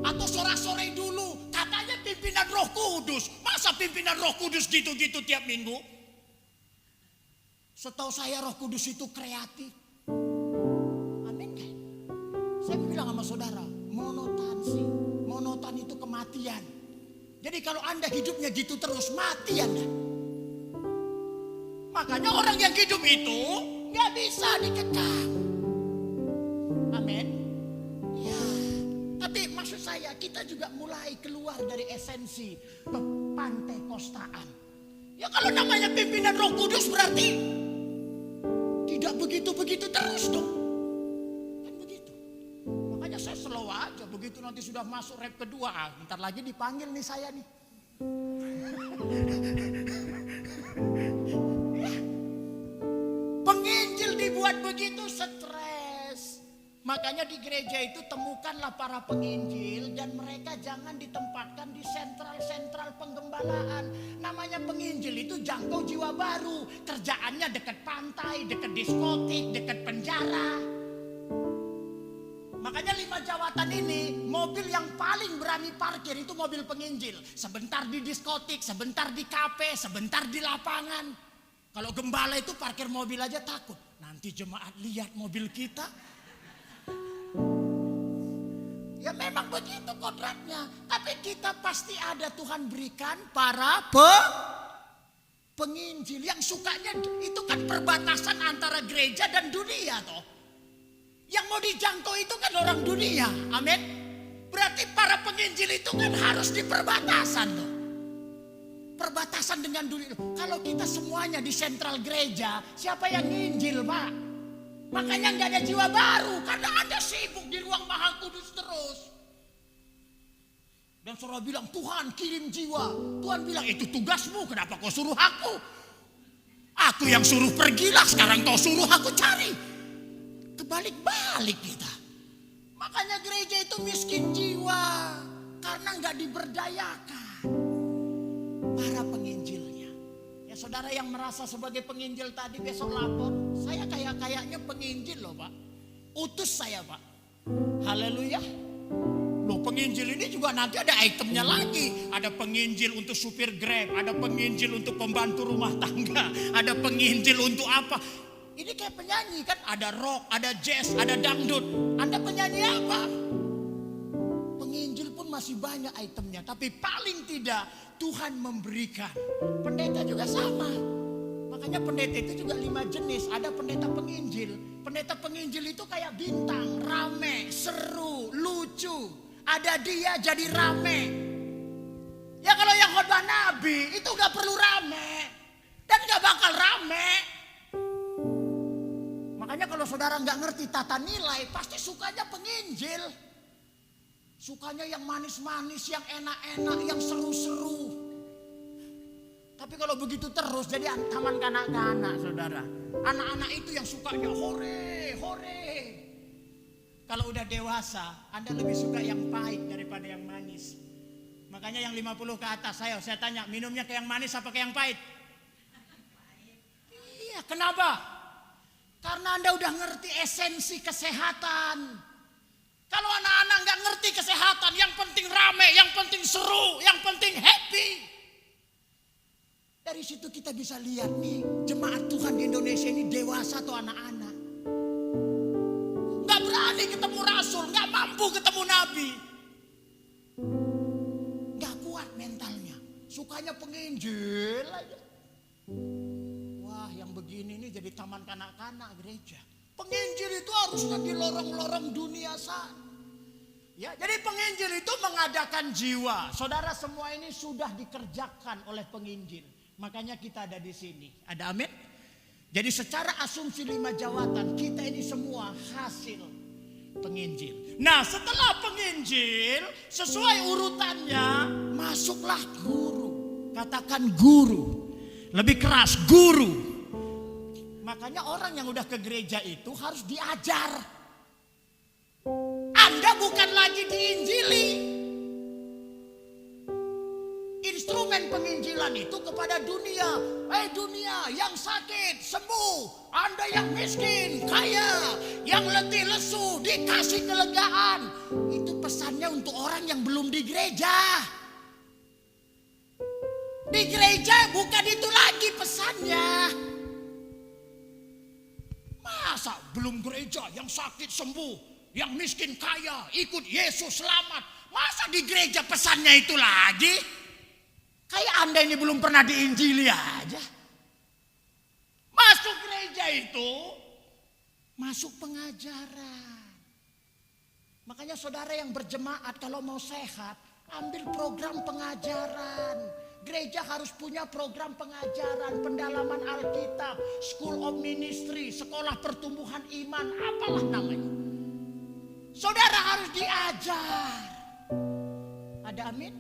Atau sore-sore dulu, katanya pimpinan Roh Kudus. Masa pimpinan Roh Kudus gitu-gitu tiap minggu? Setahu saya Roh Kudus itu kreatif. Amin kan? Saya bilang sama saudara, monotansi. Monotan itu kematian. Jadi kalau Anda hidupnya gitu terus, mati Anda. Makanya orang yang hidup itu nggak bisa dikekang. Amin. Ya, tapi maksud saya kita juga mulai keluar dari esensi kepantekostaan. Ya kalau namanya pimpinan Roh Kudus berarti tidak begitu-begitu terus dong. Kan begitu. Makanya saya slow aja, begitu nanti sudah masuk rap kedua, bentar lagi dipanggil nih saya nih. Penginjil dibuat begitu stres. Makanya di gereja itu temukanlah para penginjil dan mereka jangan ditempatkan di sentral-sentral penggembalaan. Namanya penginjil itu jangkau jiwa baru. Kerjaannya dekat pantai, dekat diskotik, dekat penjara. Makanya 5 jawatan ini, mobil yang paling berani parkir itu mobil penginjil. Sebentar di diskotik, sebentar di kafe, sebentar di lapangan. Kalau gembala itu parkir mobil aja takut. Nanti jemaat lihat mobil kita. Ya memang begitu kodratnya. Tapi kita pasti ada Tuhan berikan para penginjil. Yang sukanya itu kan perbatasan antara gereja dan dunia toh. Yang mau dijangkau itu kan orang dunia. Amin. Berarti para penginjil itu kan harus di perbatasan toh. Perbatasan dengan dunia. Kalau kita semuanya di sentral gereja, siapa yang nginjil Pak? Makanya nggak ada jiwa baru karena Anda sibuk di ruang Maha Kudus terus. Dan saudara bilang Tuhan kirim jiwa. Tuhan bilang itu tugasmu, kenapa kau suruh aku? Aku yang suruh pergilah, sekarang kau suruh aku cari. Kebalik-balik kita. Makanya gereja itu miskin jiwa karena nggak diberdayakan para penginjilnya. Saudara yang merasa sebagai penginjil tadi besok lapor, saya kayaknya penginjil loh Pak. Utus saya Pak. Haleluya. Loh penginjil ini juga nanti ada itemnya lagi. Ada penginjil untuk supir Grab, ada penginjil untuk pembantu rumah tangga, ada penginjil untuk apa. Ini kayak penyanyi kan, ada rock, ada jazz, ada dangdut. Anda penyanyi apa? Penginjil pun masih banyak itemnya, tapi paling tidak Tuhan memberikan. Pendeta juga sama. Makanya pendeta itu juga 5 jenis. Ada pendeta penginjil. Pendeta penginjil itu kayak bintang, rame, seru, lucu. Ada dia jadi rame. Ya kalau yang khotbah nabi itu gak perlu rame. Dan gak bakal rame. Makanya kalau saudara gak ngerti tata nilai, pasti sukanya penginjil. Sukanya yang manis-manis, yang enak-enak, yang seru-seru. Tapi kalau begitu terus jadi taman kanak-kanak saudara. Anak-anak itu yang sukanya hore, hore. Kalau udah dewasa, Anda lebih suka yang pahit daripada yang manis. Makanya yang 50 ke atas, saya tanya, minumnya ke yang manis apa ke yang pahit? Iya, kenapa? Karena Anda udah ngerti esensi kesehatan. Kalau anak-anak nggak ngerti kesehatan, yang penting rame, yang penting seru, yang penting happy. Dari situ kita bisa lihat nih, jemaat Tuhan di Indonesia ini dewasa atau anak-anak. Nggak berani ketemu rasul, nggak mampu ketemu nabi. Nggak kuat mentalnya, sukanya penginjil aja. Wah yang begini nih jadi taman kanak-kanak gereja. Penginjil itu harusnya di lorong-lorong dunia sana. Ya, jadi penginjil itu mengadakan jiwa. Saudara semua ini sudah dikerjakan oleh penginjil. Makanya kita ada di sini. Ada amin? Jadi secara asumsi 5 jawatan kita ini semua hasil penginjil. Nah setelah penginjil sesuai urutannya masuklah guru. Katakan guru. Lebih keras guru. Makanya orang yang udah ke gereja itu harus diajar. Anda bukan lagi diinjili. Instrumen penginjilan itu kepada dunia. Dunia yang sakit sembuh. Anda yang miskin kaya. Yang letih lesu dikasih kelegaan. Itu pesannya untuk orang yang belum di gereja. Di gereja bukan itu lagi pesannya. Masa belum gereja yang sakit sembuh, yang miskin kaya, ikut Yesus selamat. Masa di gereja pesannya itu lagi? Kayak Anda ini belum pernah diinjili aja. Masuk gereja itu, masuk pengajaran. Makanya saudara yang berjemaat kalau mau sehat, ambil program pengajaran. Gereja harus punya program pengajaran, pendalaman Alkitab, School of Ministry, sekolah pertumbuhan iman, apalah namanya. Saudara harus diajar. Ada amin?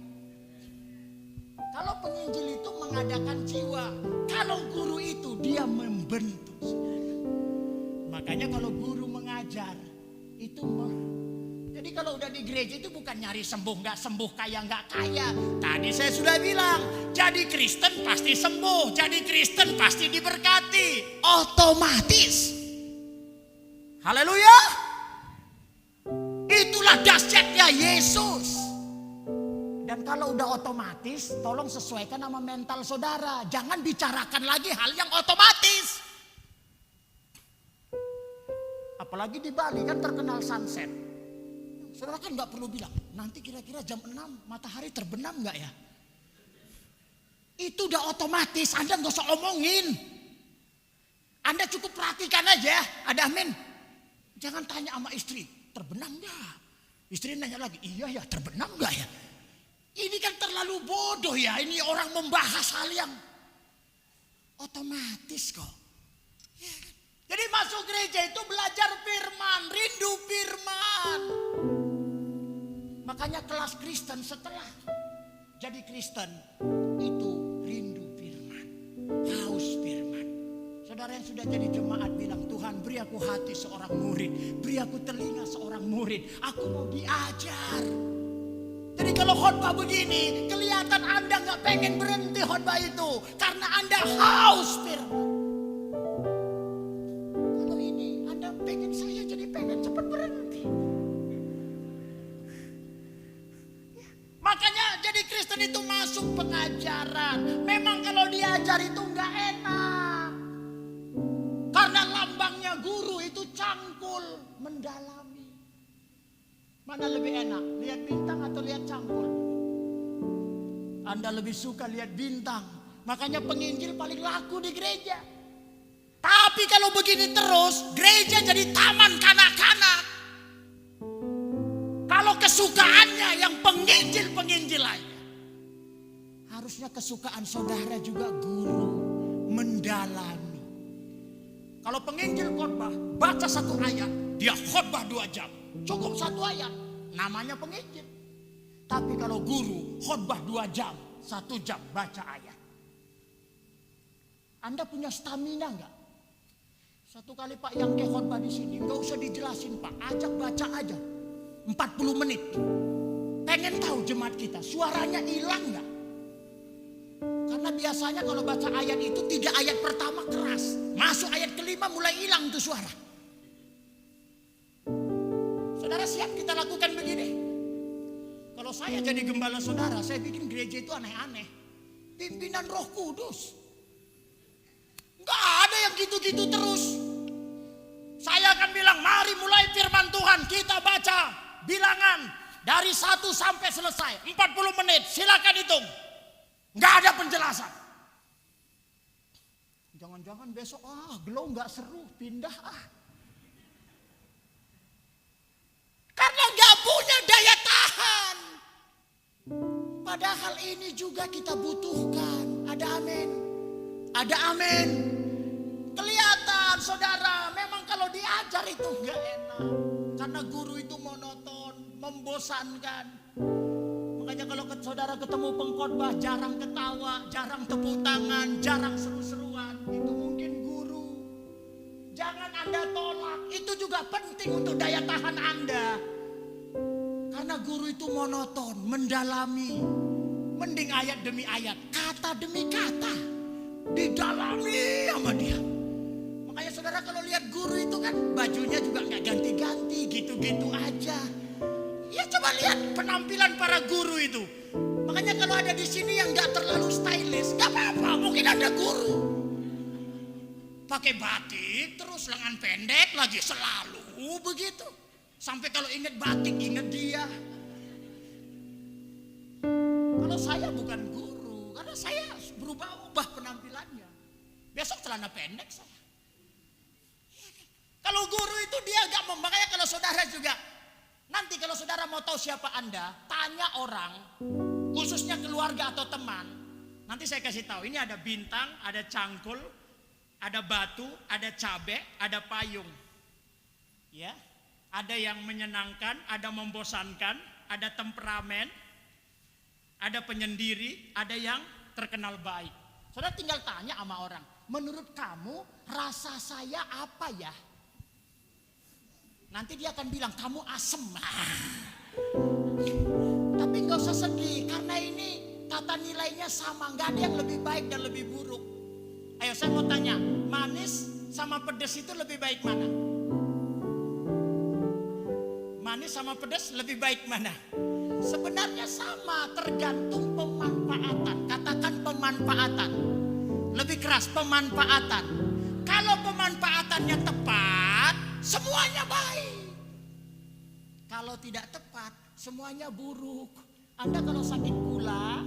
Kalau penginjil itu mengadakan jiwa, kalau guru itu dia membentuk. Makanya kalau guru mengajar itu jadi kalau udah di gereja itu bukan nyari sembuh nggak sembuh, kaya nggak kaya. Tadi saya sudah bilang, jadi Kristen pasti sembuh, jadi Kristen pasti diberkati, otomatis. Haleluya. Itulah dahsyatnya Yesus. Dan kalau udah otomatis, tolong sesuaikan sama mental saudara. Jangan bicarakan lagi hal yang otomatis. Apalagi di Bali kan terkenal sunset. Saudara kan gak perlu bilang, nanti kira-kira jam 6 matahari terbenam gak ya? Itu udah otomatis, Anda gak usah omongin. Anda cukup perhatikan aja, ada amin. Jangan tanya sama istri, terbenam gak? Istri nanya lagi, iya ya terbenam gak ya? Ini kan terlalu bodoh ya, ini orang membahas hal yang otomatis kok. Ya kan? Jadi masuk gereja itu belajar firman, rindu firman. Makanya kelas Kristen setelah jadi Kristen itu rindu firman, haus firman. Saudara yang sudah jadi jemaat bilang, Tuhan beri aku hati seorang murid, beri aku telinga seorang murid, aku mau diajar. Jadi kalau khotbah begini, kelihatan Anda gak pengen berhenti khotbah itu, karena Anda haus firman. Kalau ini Anda pengen, saya jadi pengen cepat berhenti. Makanya jadi Kristen itu masuk pengajaran. Memang kalau diajar itu gak enak. Karena lambangnya guru itu cangkul, mendalami. Mana lebih enak? Lihat bintang atau lihat cangkul? Anda lebih suka lihat bintang. Makanya penginjil paling laku di gereja. Tapi kalau begini terus, gereja jadi taman kanak-kanak. Kalau kesukaannya yang penginjil aja. Harusnya kesukaan saudara juga guru, mendalami. Kalau penginjil khotbah, baca satu ayat, dia khotbah 2 jam. Cukup 1 ayat, namanya penginjil. Tapi kalau guru khotbah 2 jam, 1 jam baca ayat. Anda punya stamina enggak? Satu kali Pak Yangke khotbah di sini, enggak usah dijelasin Pak, ajak baca aja. 40 menit. Pengen tahu jemaat kita, suaranya hilang enggak? Karena biasanya kalau baca ayat itu 3 ayat pertama keras. Masuk ayat kelima mulai hilang tuh suara. Saudara siap kita lakukan begini? Kalau saya jadi gembala saudara, saya bikin gereja itu aneh-aneh. Pimpinan Roh Kudus. Enggak ada yang gitu-gitu terus. Saya akan bilang, mari mulai firman Tuhan, kita baca bilangan dari 1 sampai selesai. 40 menit, silakan hitung. Enggak ada penjelasan. Jangan-jangan besok, glow enggak seru, pindah Karena gak punya daya tahan. Padahal ini juga kita butuhkan. Ada amin. Ada amin. Kelihatan saudara, memang kalau diajar itu gak enak. Karena guru itu monoton, membosankan. Makanya kalau saudara ketemu pengkhotbah jarang ketawa, jarang tepuk tangan, jarang seru-seruan. Itu mungkin guru. Jangan Anda tolak, itu juga penting untuk daya tahan Anda. Karena guru itu monoton, mendalami. Mending ayat demi ayat, kata demi kata. Didalami sama dia. Makanya saudara kalau lihat guru itu kan bajunya juga gak ganti-ganti, gitu-gitu aja. Ya coba lihat penampilan para guru itu. Makanya kalau ada di sini yang gak terlalu stylish, gak apa-apa, mungkin ada guru. pakai batik, terus lengan pendek lagi, selalu begitu. Sampai kalau ingat batik, ingat dia. Kalau saya bukan guru, karena saya berubah-ubah penampilannya. Besok celana pendek saya. Kalau guru itu dia agak makanya kalau saudara juga, nanti kalau saudara mau tahu siapa Anda, tanya orang, khususnya keluarga atau teman. Nanti saya kasih tahu, ini ada bintang, ada cangkul, ada batu, ada cabe, ada payung. Ya, ada yang menyenangkan, ada membosankan, ada temperamen, ada penyendiri, ada yang terkenal baik. Saudara tinggal tanya sama orang, menurut kamu rasa saya apa ya? Nanti dia akan bilang kamu asem. Tapi nggak usah sedih karena ini tata nilainya sama, nggak ada yang lebih baik dan lebih buruk. Ayo saya mau tanya, manis sama pedas itu lebih baik mana? Manis sama pedas lebih baik mana? Sebenarnya sama, tergantung pemanfaatan. Katakan pemanfaatan. Lebih keras pemanfaatan. Kalau pemanfaatannya tepat, semuanya baik. Kalau tidak tepat, semuanya buruk. Anda kalau sakit gula,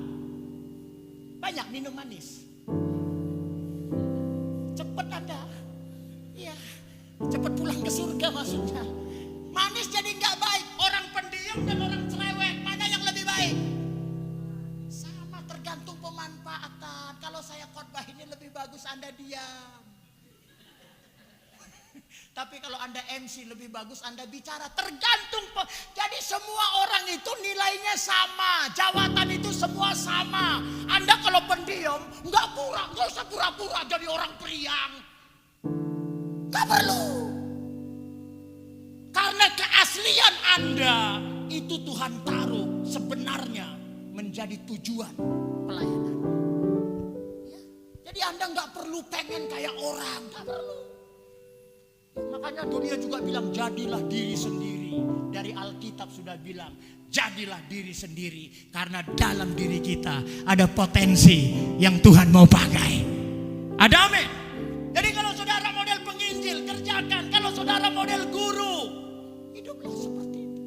banyak minum manis. Cepat Anda, iya, cepat pulang ke surga maksudnya. Manis jadi nggak baik. Orang pendiam dan orang cerewet, mana yang lebih baik? Sama, tergantung pemanfaatan. Kalau saya khotbah ini lebih bagus Anda diam. Tapi kalau Anda MC lebih bagus Anda bicara, tergantung. Jadi semua orang itu nilainya sama, jawatan itu semua sama. Anda kalau pendiam nggak usah pura-pura jadi orang periang, nggak perlu. Karena keaslian Anda itu Tuhan taruh sebenarnya menjadi tujuan pelayanan. Ya. Jadi Anda nggak perlu pengen kayak orang, nggak perlu. Makanya dunia juga bilang jadilah diri sendiri. Dari Alkitab sudah bilang jadilah diri sendiri. Karena dalam diri kita ada potensi yang Tuhan mau pakai. Ada amin. Jadi kalau saudara model penginjil kerjakan. Kalau saudara model guru hiduplah seperti itu.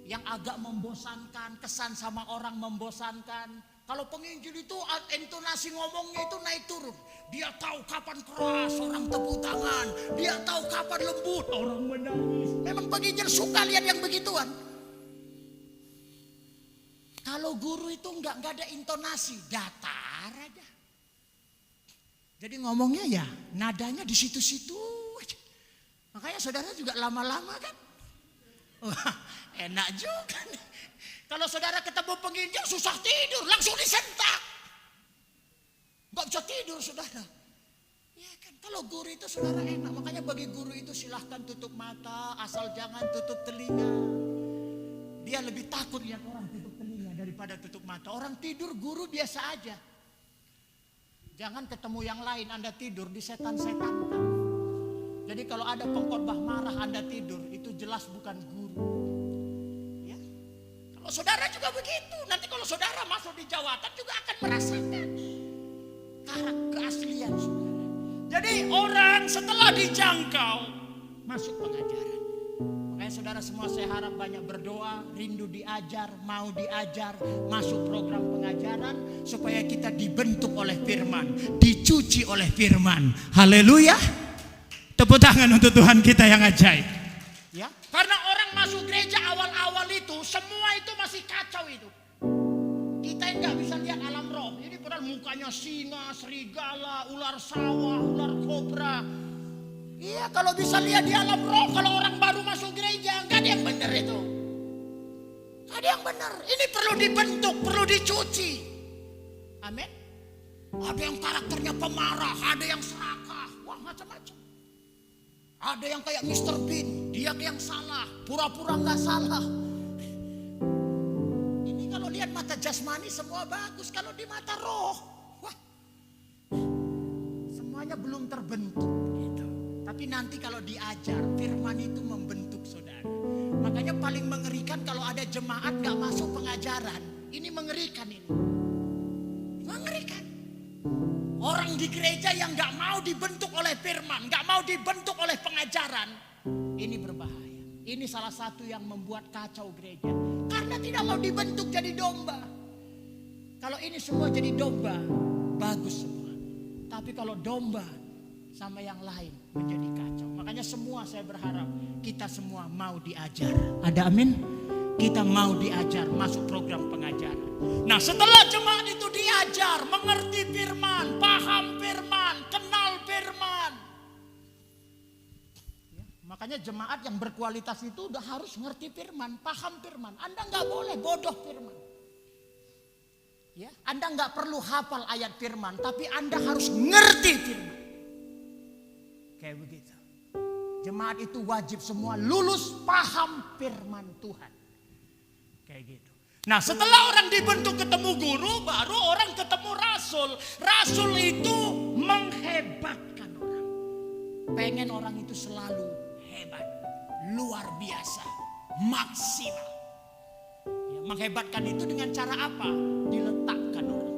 Yang agak membosankan, kesan sama orang membosankan. Kalau penginjil itu intonasi ngomongnya itu naik turun. Dia tahu kapan keras orang tepuk tangan. Dia tahu kapan lembut orang menangis. Memang penginjil suka lihat yang begituan. Kalau guru itu enggak ada intonasi, datar aja. Jadi ngomongnya ya nadanya di situ-situ aja. Makanya saudara juga lama-lama kan. Wah, enak juga nih. Kalau saudara ketemu penginjil susah tidur, langsung disentak. Gak bisa tidur saudara. Ya kan, kalau guru itu saudara enak. Makanya bagi guru itu silahkan tutup mata, asal jangan tutup telinga. Dia lebih takut lihat orang tutup telinga daripada tutup mata. Orang tidur guru biasa aja. Jangan ketemu yang lain, Anda tidur di setan-setankan. Jadi kalau ada pengkhotbah marah Anda tidur, itu jelas bukan guru. Kalau saudara juga begitu. Nanti kalau saudara masuk di jawatan juga akan merasakan keaslian saudara. Jadi orang setelah dijangkau masuk pengajaran. Makanya saudara semua saya harap banyak berdoa, rindu diajar, mau diajar, masuk program pengajaran supaya kita dibentuk oleh firman, dicuci oleh firman. Haleluya. Tepuk tangan untuk Tuhan kita yang ajaib. Ya, karena orang masuk gereja awal-awal itu semua itu masih kacau itu. Kita nggak bisa lihat alam roh. Ini padahal mukanya singa, serigala, ular sawah, ular kobra. Iya, kalau bisa lihat di alam roh, kalau orang baru masuk gereja nggak ada yang benar itu. Nggak ada yang benar. Ini perlu dibentuk, perlu dicuci. Amin. Ada yang karakternya pemarah, ada yang serakah, wah macam-macam. Ada yang kayak Mr. Bean, dia yang salah, pura-pura nggak salah. Ini kalau lihat mata jasmani semua bagus, kalau di mata roh, wah, semuanya belum terbentuk. Gitu. Tapi nanti kalau diajar, firman itu membentuk saudara. Makanya paling mengerikan kalau ada jemaat nggak masuk pengajaran. Ini mengerikan ini, mengerikan. Orang orang di gereja yang gak mau dibentuk oleh firman, gak mau dibentuk oleh pengajaran, ini berbahaya. Ini salah satu yang membuat kacau gereja. Karena tidak mau dibentuk jadi domba. Kalau ini semua jadi domba, bagus semua. Tapi kalau domba sama yang lain menjadi kacau. Makanya semua saya berharap kita semua mau diajar. Ada amin? Kita mau diajar masuk program pengajaran. Nah, setelah jemaat itu diajar, mengerti firman, paham firman, kenal firman. Ya, makanya jemaat yang berkualitas itu udah harus ngerti firman, paham firman. Anda nggak boleh bodoh firman. Ya, Anda nggak perlu hafal ayat firman, tapi Anda harus ngerti firman. Kayak begitu. Jemaat itu wajib semua lulus paham firman Tuhan. Kayak gitu. Nah, setelah orang dibentuk ketemu guru, baru orang ketemu rasul. Rasul itu menghebatkan orang. Pengen orang itu selalu hebat, luar biasa, maksimal. Ya, menghebatkan itu dengan cara apa? Diletakkan orang.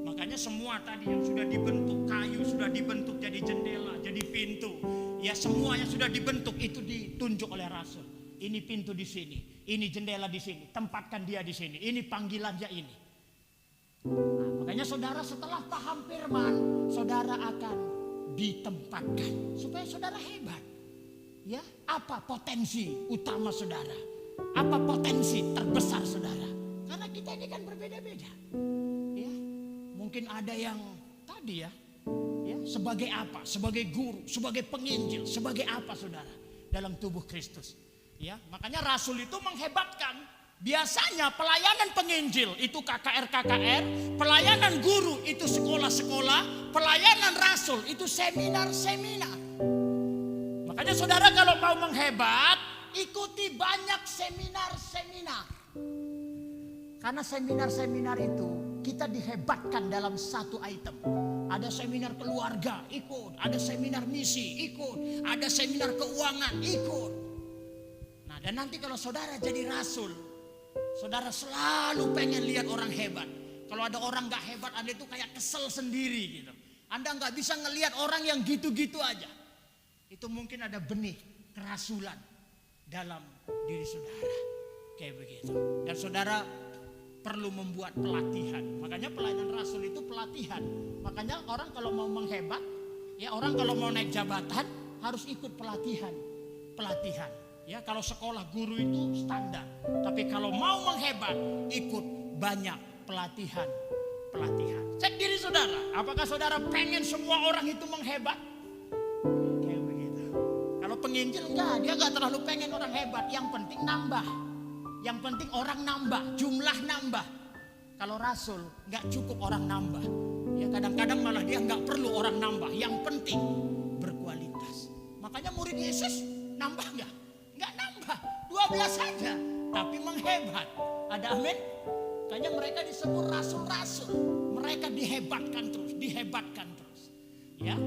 Makanya semua tadi yang sudah dibentuk, kayu sudah dibentuk jadi jendela, jadi pintu. Ya, semua yang sudah dibentuk itu ditunjuk oleh rasul. Ini pintu di sini, ini jendela di sini, tempatkan dia di sini, ini panggilannya ini. Nah, makanya saudara setelah paham firman, saudara akan ditempatkan supaya saudara hebat. Ya, apa potensi utama saudara? Apa potensi terbesar saudara? Karena kita ini kan berbeda-beda. Ya, mungkin ada yang tadi ya, sebagai apa? Sebagai guru, sebagai penginjil, sebagai apa saudara dalam tubuh Kristus? Ya, makanya rasul itu menghebatkan. Biasanya pelayanan penginjil itu KKR, pelayanan guru itu sekolah-sekolah, pelayanan rasul itu seminar-seminar. Makanya saudara kalau mau menghebat, ikuti banyak seminar-seminar. Karena seminar-seminar itu kita dihebatkan dalam satu item. Ada seminar keluarga, ikut. Ada seminar misi, ikut. Ada seminar keuangan, ikut. Dan nanti kalau saudara jadi rasul, saudara selalu pengen lihat orang hebat. Kalau ada orang gak hebat, Anda itu kayak kesel sendiri gitu. Anda gak bisa ngelihat orang yang gitu-gitu aja. Itu mungkin ada benih kerasulan dalam diri saudara. Kayak begitu. Dan saudara perlu membuat pelatihan. Makanya pelayanan rasul itu pelatihan. Makanya orang kalau mau menghebat, ya orang kalau mau naik jabatan harus ikut pelatihan. Pelatihan. Ya, kalau sekolah guru itu standar. Tapi kalau mau menghebat, ikut banyak pelatihan. Cek diri saudara. Apakah saudara pengen semua orang itu menghebat? Kayak begitu. Kalau penginjil enggak, dia enggak terlalu pengen orang hebat. Yang penting nambah. Yang penting orang nambah, jumlah nambah. Kalau rasul enggak cukup orang nambah. Ya, kadang-kadang malah dia enggak perlu orang nambah. Yang penting berkualitas. Makanya murid Yesus nambah enggak? Enggak nambah, 12 saja, tapi menghebat. Ada amin? Makanya mereka disebut rasul-rasul. Mereka dihebatkan terus. Ya,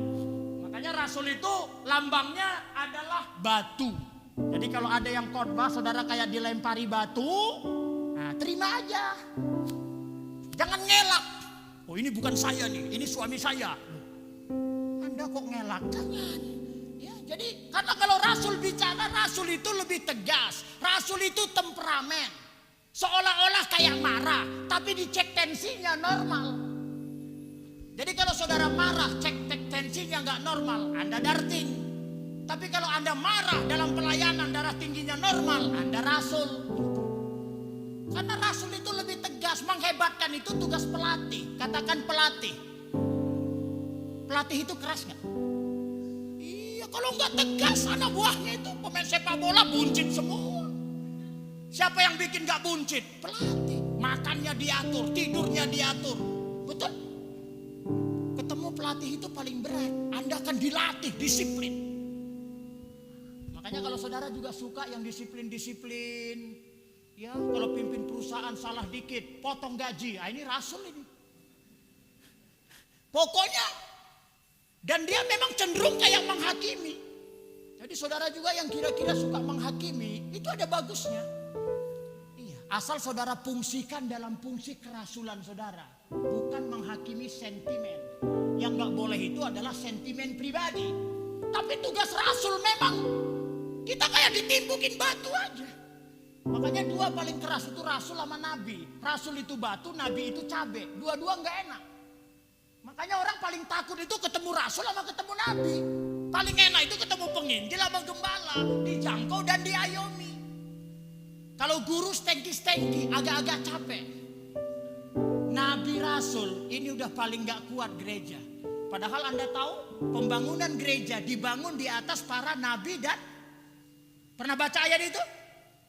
makanya rasul itu lambangnya adalah batu. Jadi kalau ada yang khotbah, saudara kayak dilempari batu, nah terima aja. Jangan ngelak. Oh ini bukan saya nih, ini suami saya. Anda kok ngelak? Jangan. Jadi karena kalau rasul bicara, rasul itu lebih tegas. Rasul itu temperamen. Seolah-olah kayak marah, tapi dicek tensinya normal. Jadi kalau saudara marah, cek tensinya nggak normal, Anda darting. Tapi kalau Anda marah dalam pelayanan, darah tingginya normal, Anda rasul. Karena rasul itu lebih tegas, menghebatkan itu tugas pelatih. Katakan pelatih. Pelatih itu keras nggak? Kalau nggak tegas, anak buahnya itu pemain sepak bola buncit semua. Siapa yang bikin nggak buncit? Pelatih. Makannya diatur, tidurnya diatur. Betul? Ketemu pelatih itu paling berat. Anda akan dilatih, disiplin. Makanya kalau saudara juga suka yang disiplin-disiplin. Ya, kalau pimpin perusahaan salah dikit, potong gaji. Ah, ini rasul ini. Pokoknya. Dan dia memang cenderung kayak menghakimi. Jadi saudara juga yang kira-kira suka menghakimi, itu ada bagusnya. Iya, asal saudara fungsikan dalam fungsi kerasulan saudara. bukan menghakimi sentimen. Yang nggak boleh itu adalah sentimen pribadi. Tapi tugas rasul memang kita kayak ditimbukin batu aja. Makanya dua paling keras itu rasul sama nabi. Rasul itu batu, nabi itu cabe. Dua-dua nggak enak. Makanya orang paling takut itu ketemu rasul sama ketemu nabi. Paling enak itu ketemu penginjil sama gembala, dijangkau dan diayomi. Kalau guru stengki-stengki agak-agak capek. Nabi rasul ini udah paling gak kuat gereja. Padahal Anda tahu pembangunan gereja dibangun di atas para nabi dan pernah baca ayat itu?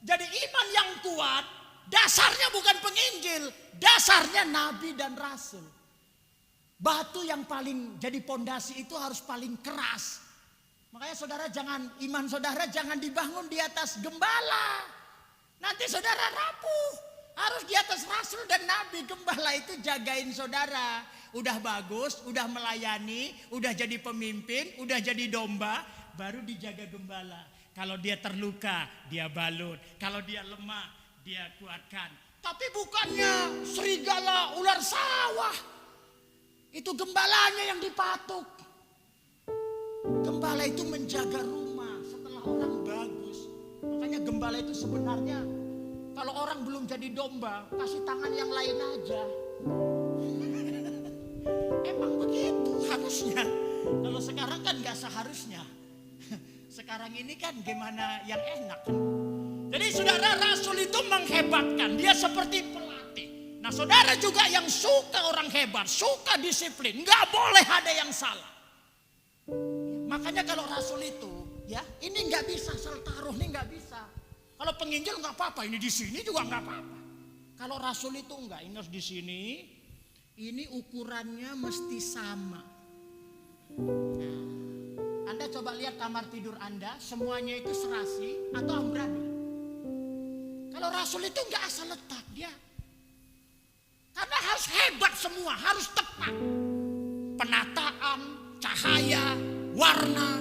Jadi iman yang kuat dasarnya bukan penginjil, dasarnya nabi dan rasul. Batu yang paling jadi pondasi itu harus paling keras. Makanya saudara iman saudara jangan dibangun di atas gembala. Nanti saudara rapuh. Harus di atas rasul dan nabi. Gembala itu jagain saudara. Udah bagus, udah melayani, udah jadi pemimpin, udah jadi domba, baru dijaga gembala. Kalau dia terluka, dia balut. Kalau dia lemah, dia kuatkan. Tapi bukannya serigala, ular sawah. Itu gembalanya yang dipatuk. Gembala itu menjaga rumah setelah orang bagus. Makanya gembala itu sebenarnya kalau orang belum jadi domba, kasih tangan yang lain aja. Emang begitu harusnya. Kalau sekarang kan gak seharusnya. Sekarang ini kan gimana yang enak. Jadi saudara rasul itu menghebatkan. Dia seperti pelatih. Nah saudara juga yang suka orang hebat, suka disiplin. Gak boleh ada yang salah. Makanya kalau rasul itu, ya ini gak bisa, asal taruh ini gak bisa. Kalau penginjil nggak apa-apa, ini di sini juga nggak apa-apa. Kalau rasul itu enggak, ini harus di sini. Ini ukurannya mesti sama. Nah, Anda coba lihat kamar tidur Anda, semuanya itu serasi atau amburadul. Kalau rasul itu nggak asal letak dia, karena harus hebat semua, harus tepat. Penataan, cahaya, warna.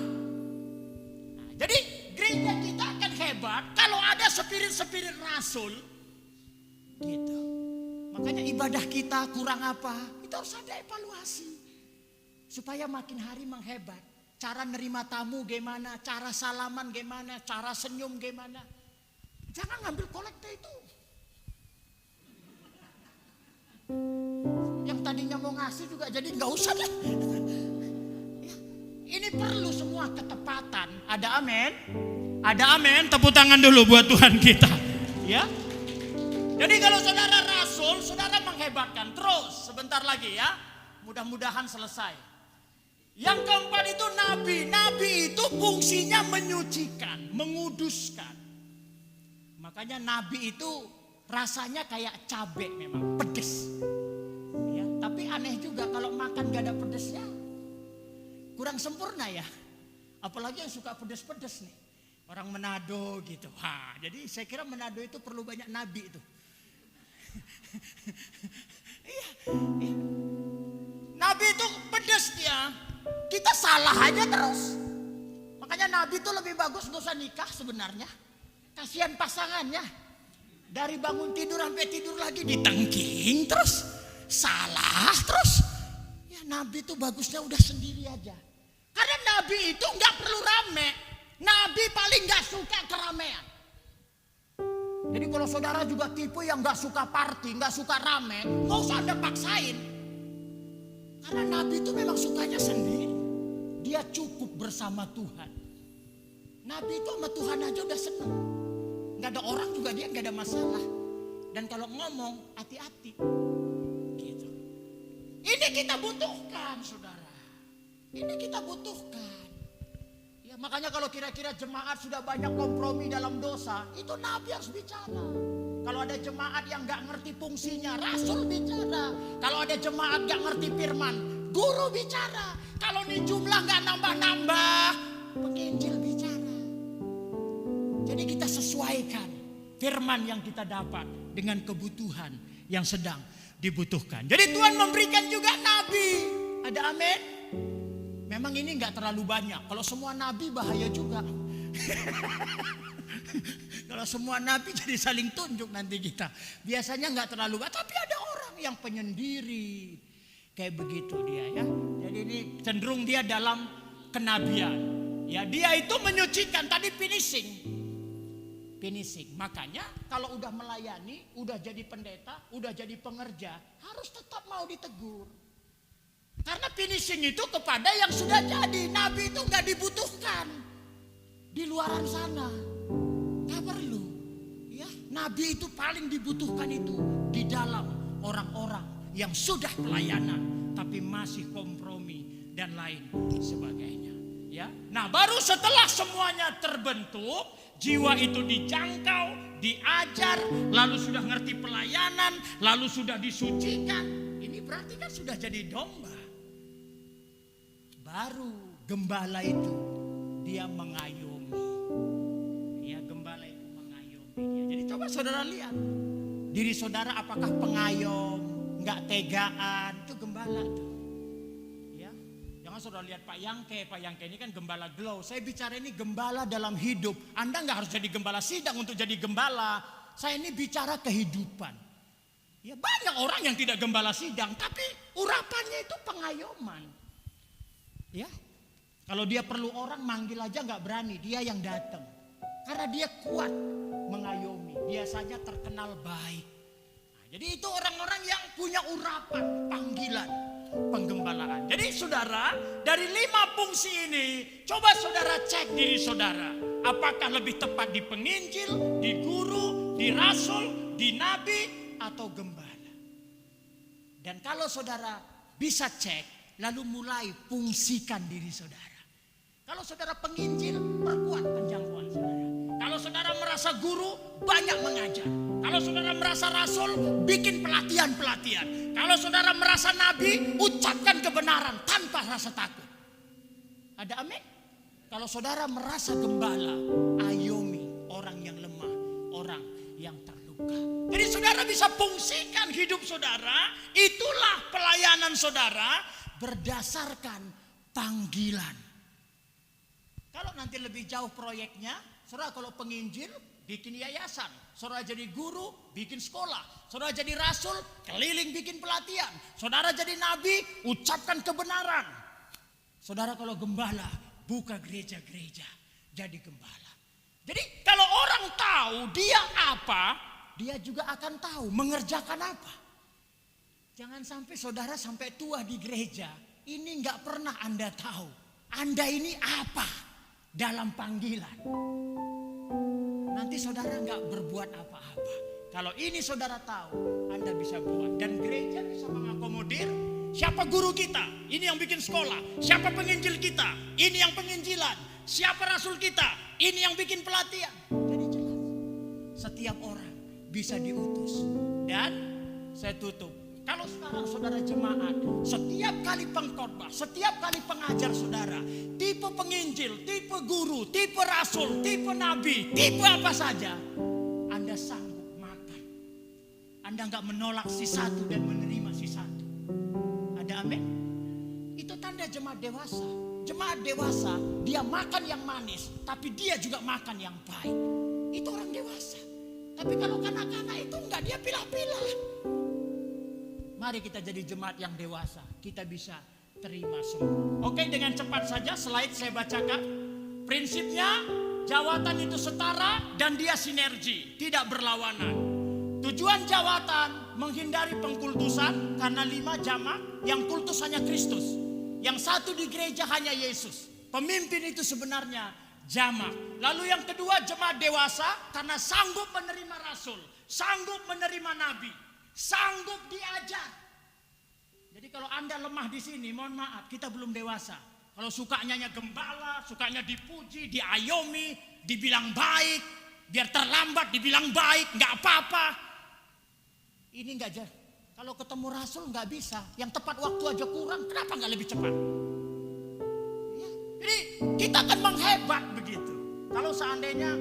Nah, jadi gereja kita akan hebat kalau ada spirit-spirit rasul gitu. Makanya ibadah kita kurang apa? Itu harus ada evaluasi. Supaya makin hari menghebat. Cara nerima tamu gimana, cara salaman gimana, cara senyum gimana. Jangan ngambil kolekte itu. Yang tadinya mau ngasih juga jadi nggak usah deh. Ini perlu semua ketepatan. Ada amin? Ada amin. Tepuk tangan dulu buat Tuhan kita. Ya. Jadi kalau saudara rasul, saudara menghebatkan. Terus sebentar lagi ya. Mudah-mudahan selesai. Yang keempat itu nabi. Nabi itu fungsinya menyucikan, menguduskan. Makanya nabi itu rasanya kayak cabai memang, pedes. Ya, tapi aneh juga kalau makan gak ada pedesnya. Kurang sempurna ya. Apalagi yang suka pedes-pedes nih. Orang Manado gitu. Jadi saya kira Manado itu perlu banyak nabi itu. Iya. Nabi itu pedes dia. Kita salah aja terus. Makanya nabi itu lebih bagus gak usah nikah sebenarnya. Kasihan pasangannya. Dari bangun tidur sampai tidur lagi ditengking terus. Salah terus. Ya nabi itu bagusnya udah sendiri aja. Karena nabi itu gak perlu rame. Nabi paling gak suka keramaian. Jadi kalau saudara juga tipe yang gak suka party, gak suka rame, gak usah Anda paksain. Karena nabi itu memang sukanya sendiri. Dia cukup bersama Tuhan. Nabi itu sama Tuhan aja udah seneng. Gak ada orang juga dia gak ada masalah. Dan kalau ngomong hati-hati. Gitu. Ini kita butuhkan saudara. Ini kita butuhkan. Ya, makanya kalau kira-kira jemaat sudah banyak kompromi dalam dosa, itu nabi harus bicara. Kalau ada jemaat yang gak ngerti fungsinya, rasul bicara. Kalau ada jemaat gak ngerti firman, guru bicara. Kalau ini jumlah gak nambah-nambah, penginjil bicara. Jadi kita sesuaikan firman yang kita dapat dengan kebutuhan yang sedang dibutuhkan. Jadi Tuhan memberikan juga nabi. Ada amin? Memang ini gak terlalu banyak. Kalau semua nabi bahaya juga. Kalau semua nabi jadi saling tunjuk nanti kita. Biasanya gak terlalu banyak. Tapi ada orang orang yang penyendiri. Kayak begitu dia ya. Jadi ini cenderung dia dalam kenabian. Ya, dia itu menyucikan, tadi finishing. Makanya kalau udah melayani, udah jadi pendeta, udah jadi pengerja, harus tetap mau ditegur. Karena finishing itu kepada yang sudah jadi. Nabi itu nggak dibutuhkan di luaran sana. Nggak perlu. Ya, nabi itu paling dibutuhkan itu di dalam orang-orang yang sudah pelayanan tapi masih kompromi dan lain sebagainya. Ya, nah baru setelah semuanya terbentuk, jiwa itu dijangkau, diajar, lalu sudah ngerti pelayanan, lalu sudah disucikan. Ini berarti kan sudah jadi domba. Baru gembala itu dia mengayomi. Ya, gembala itu mengayomi dia. Jadi coba saudara lihat diri saudara, apakah pengayom, nggak tegaan, itu gembala tuh. Ya, jangan saudara lihat Pak Yangke ini kan gembala Glow. Saya bicara ini gembala dalam hidup. Anda nggak harus jadi gembala sidang untuk jadi gembala. Saya ini bicara kehidupan. Ya, banyak orang yang tidak gembala sidang, tapi urapannya itu pengayoman. Ya, kalau dia perlu orang manggil aja nggak berani, dia yang datang. Karena dia kuat mengayomi, biasanya terkenal baik. Nah, jadi itu orang-orang yang punya urapan, panggilan, penggembalaan. Jadi saudara, dari 5 fungsi ini, coba saudara cek diri saudara. Apakah lebih tepat di penginjil, di guru, di rasul, di nabi, atau gembala. Dan kalau saudara bisa cek, lalu mulai fungsikan diri saudara. Kalau saudara penginjil, perkuat penjangkauan saudara. Kalau saudara merasa guru, banyak mengajar. Kalau saudara merasa rasul, bikin pelatihan-pelatihan. Kalau saudara merasa nabi, ucapkan kebenaran tanpa rasa takut. Ada amin? Kalau saudara merasa gembala, ayomi orang yang lemah, orang yang terluka. Jadi saudara bisa fungsikan hidup saudara, itulah pelayanan saudara berdasarkan panggilan. Kalau nanti lebih jauh proyeknya, saudara kalau penginjil bikin yayasan, saudara jadi guru bikin sekolah, saudara jadi rasul keliling bikin pelatihan, saudara jadi nabi ucapkan kebenaran. Saudara kalau gembala buka gereja-gereja, jadi gembala. Jadi kalau orang tahu dia apa, dia juga akan tahu mengerjakan apa. Jangan sampai saudara sampai tua di gereja, ini nggak pernah Anda tahu Anda ini apa dalam panggilan. Nanti saudara nggak berbuat apa-apa. Kalau ini saudara tahu, Anda bisa buat. Dan gereja bisa mengakomodir siapa guru kita, ini yang bikin sekolah. Siapa penginjil kita, ini yang penginjilan. Siapa rasul kita, ini yang bikin pelatihan. Jadi jelas, setiap orang bisa diutus. Dan saya tutup. Kalau sekarang saudara jemaat, setiap kali pengkhotbah, setiap kali pengajar saudara, tipe penginjil, tipe guru, tipe rasul, tipe nabi, tipe apa saja, Anda sanggup makan. Anda nggak menolak si satu dan menerima si satu. Ada amin? Itu tanda jemaat dewasa. Jemaat dewasa, dia makan yang manis, tapi dia juga makan yang pahit. Itu orang dewasa. Tapi kalau kanak-kanak itu enggak, dia pilah-pilah. Mari kita jadi jemaat yang dewasa. Kita bisa terima semua. Oke, dengan cepat saja slide saya bacakan. Prinsipnya, jawatan itu setara dan dia sinergi, tidak berlawanan. Tujuan jawatan menghindari pengkultusan karena 5 jamak, yang kultus hanya Kristus. Yang satu di gereja hanya Yesus. Pemimpin itu sebenarnya jamak. Lalu yang kedua jemaat dewasa karena sanggup menerima rasul, sanggup menerima nabi, sanggup diajar. Jadi kalau Anda lemah di sini, mohon maaf, kita belum dewasa. Kalau sukanya gembala, sukanya dipuji, diayomi, dibilang baik, biar terlambat dibilang baik, nggak apa-apa. Ini nggak jadi. Kalau ketemu rasul nggak bisa, yang tepat waktu aja kurang, kenapa nggak lebih cepat? Ya. Jadi kita akan menghebat begitu. Kalau seandainya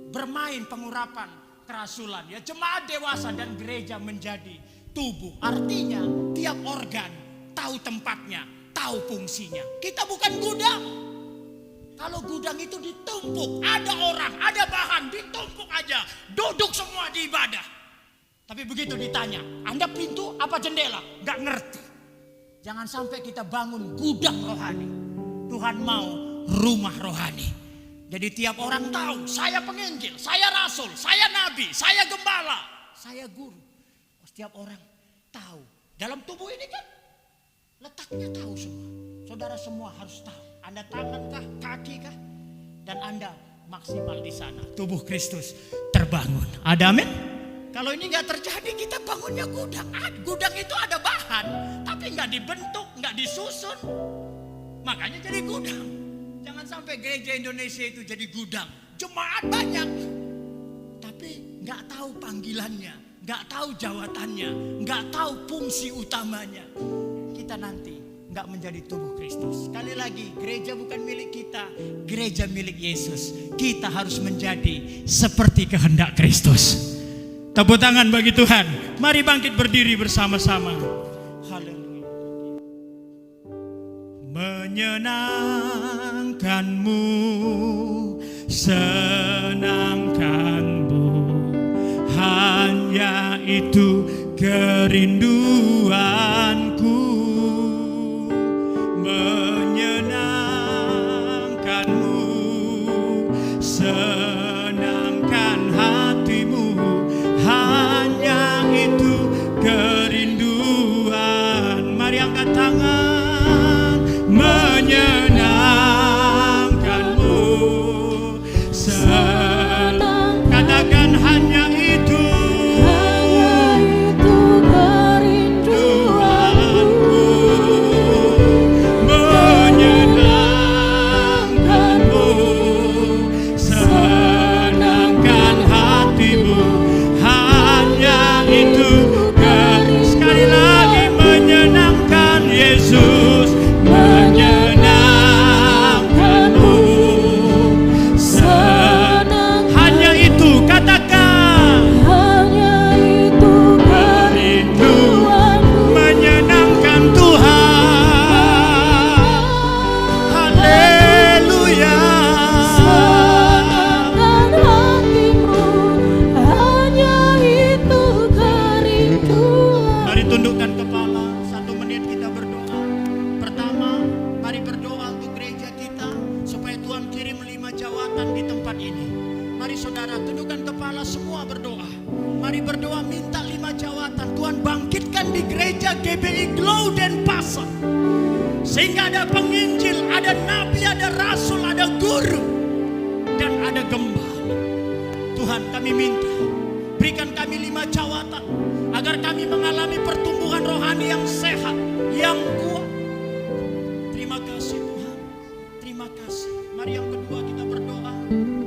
bermain pengurapan kerasulan, ya jemaat dewasa dan gereja menjadi tubuh. Artinya tiap organ tahu tempatnya, tahu fungsinya. Kita bukan gudang. Kalau gudang itu ditumpuk, ada orang, ada bahan, ditumpuk aja, duduk semua di ibadah. Tapi begitu ditanya, Anda pintu apa jendela? Gak ngerti. Jangan sampai kita bangun gudang rohani. Tuhan mau rumah rohani. Jadi tiap orang tahu, saya penginjil, saya rasul, saya nabi, saya gembala, saya guru. Setiap orang tahu. Dalam tubuh ini kan letaknya tahu semua. Saudara semua harus tahu. Anda tangan kah, kaki kah? Dan Anda maksimal di sana. Tubuh Kristus terbangun. Ada amin? Kalau ini nggak terjadi, kita bangunnya gudang. Gudang itu ada bahan, tapi nggak dibentuk, nggak disusun. Makanya jadi gudang. Jangan sampai gereja Indonesia itu jadi gudang. Jemaat banyak, tapi nggak tahu panggilannya, nggak tahu jawatannya, nggak tahu fungsi utamanya. Kita nanti nggak menjadi tubuh Kristus. Sekali lagi, gereja bukan milik kita, gereja milik Yesus. Kita harus menjadi seperti kehendak Kristus. Tepuk tangan bagi Tuhan. Mari bangkit berdiri bersama-sama. Haleluya. Menyenangkanmu, senangkanmu, hanya itu kerinduanku. Menyenangkanmu, senangkan hatimu, hanya itu kerinduan. Mari angkat tangan. Menyenangkanmu, katakan hanya itu. GBI Glow Denpasar, sehingga ada penginjil, ada nabi, ada rasul, ada guru, dan ada gembala. Tuhan, kami minta, berikan kami 5 jawatan agar kami mengalami pertumbuhan rohani yang sehat, yang kuat. Terima kasih Tuhan, terima kasih. Mari yang kedua kita berdoa,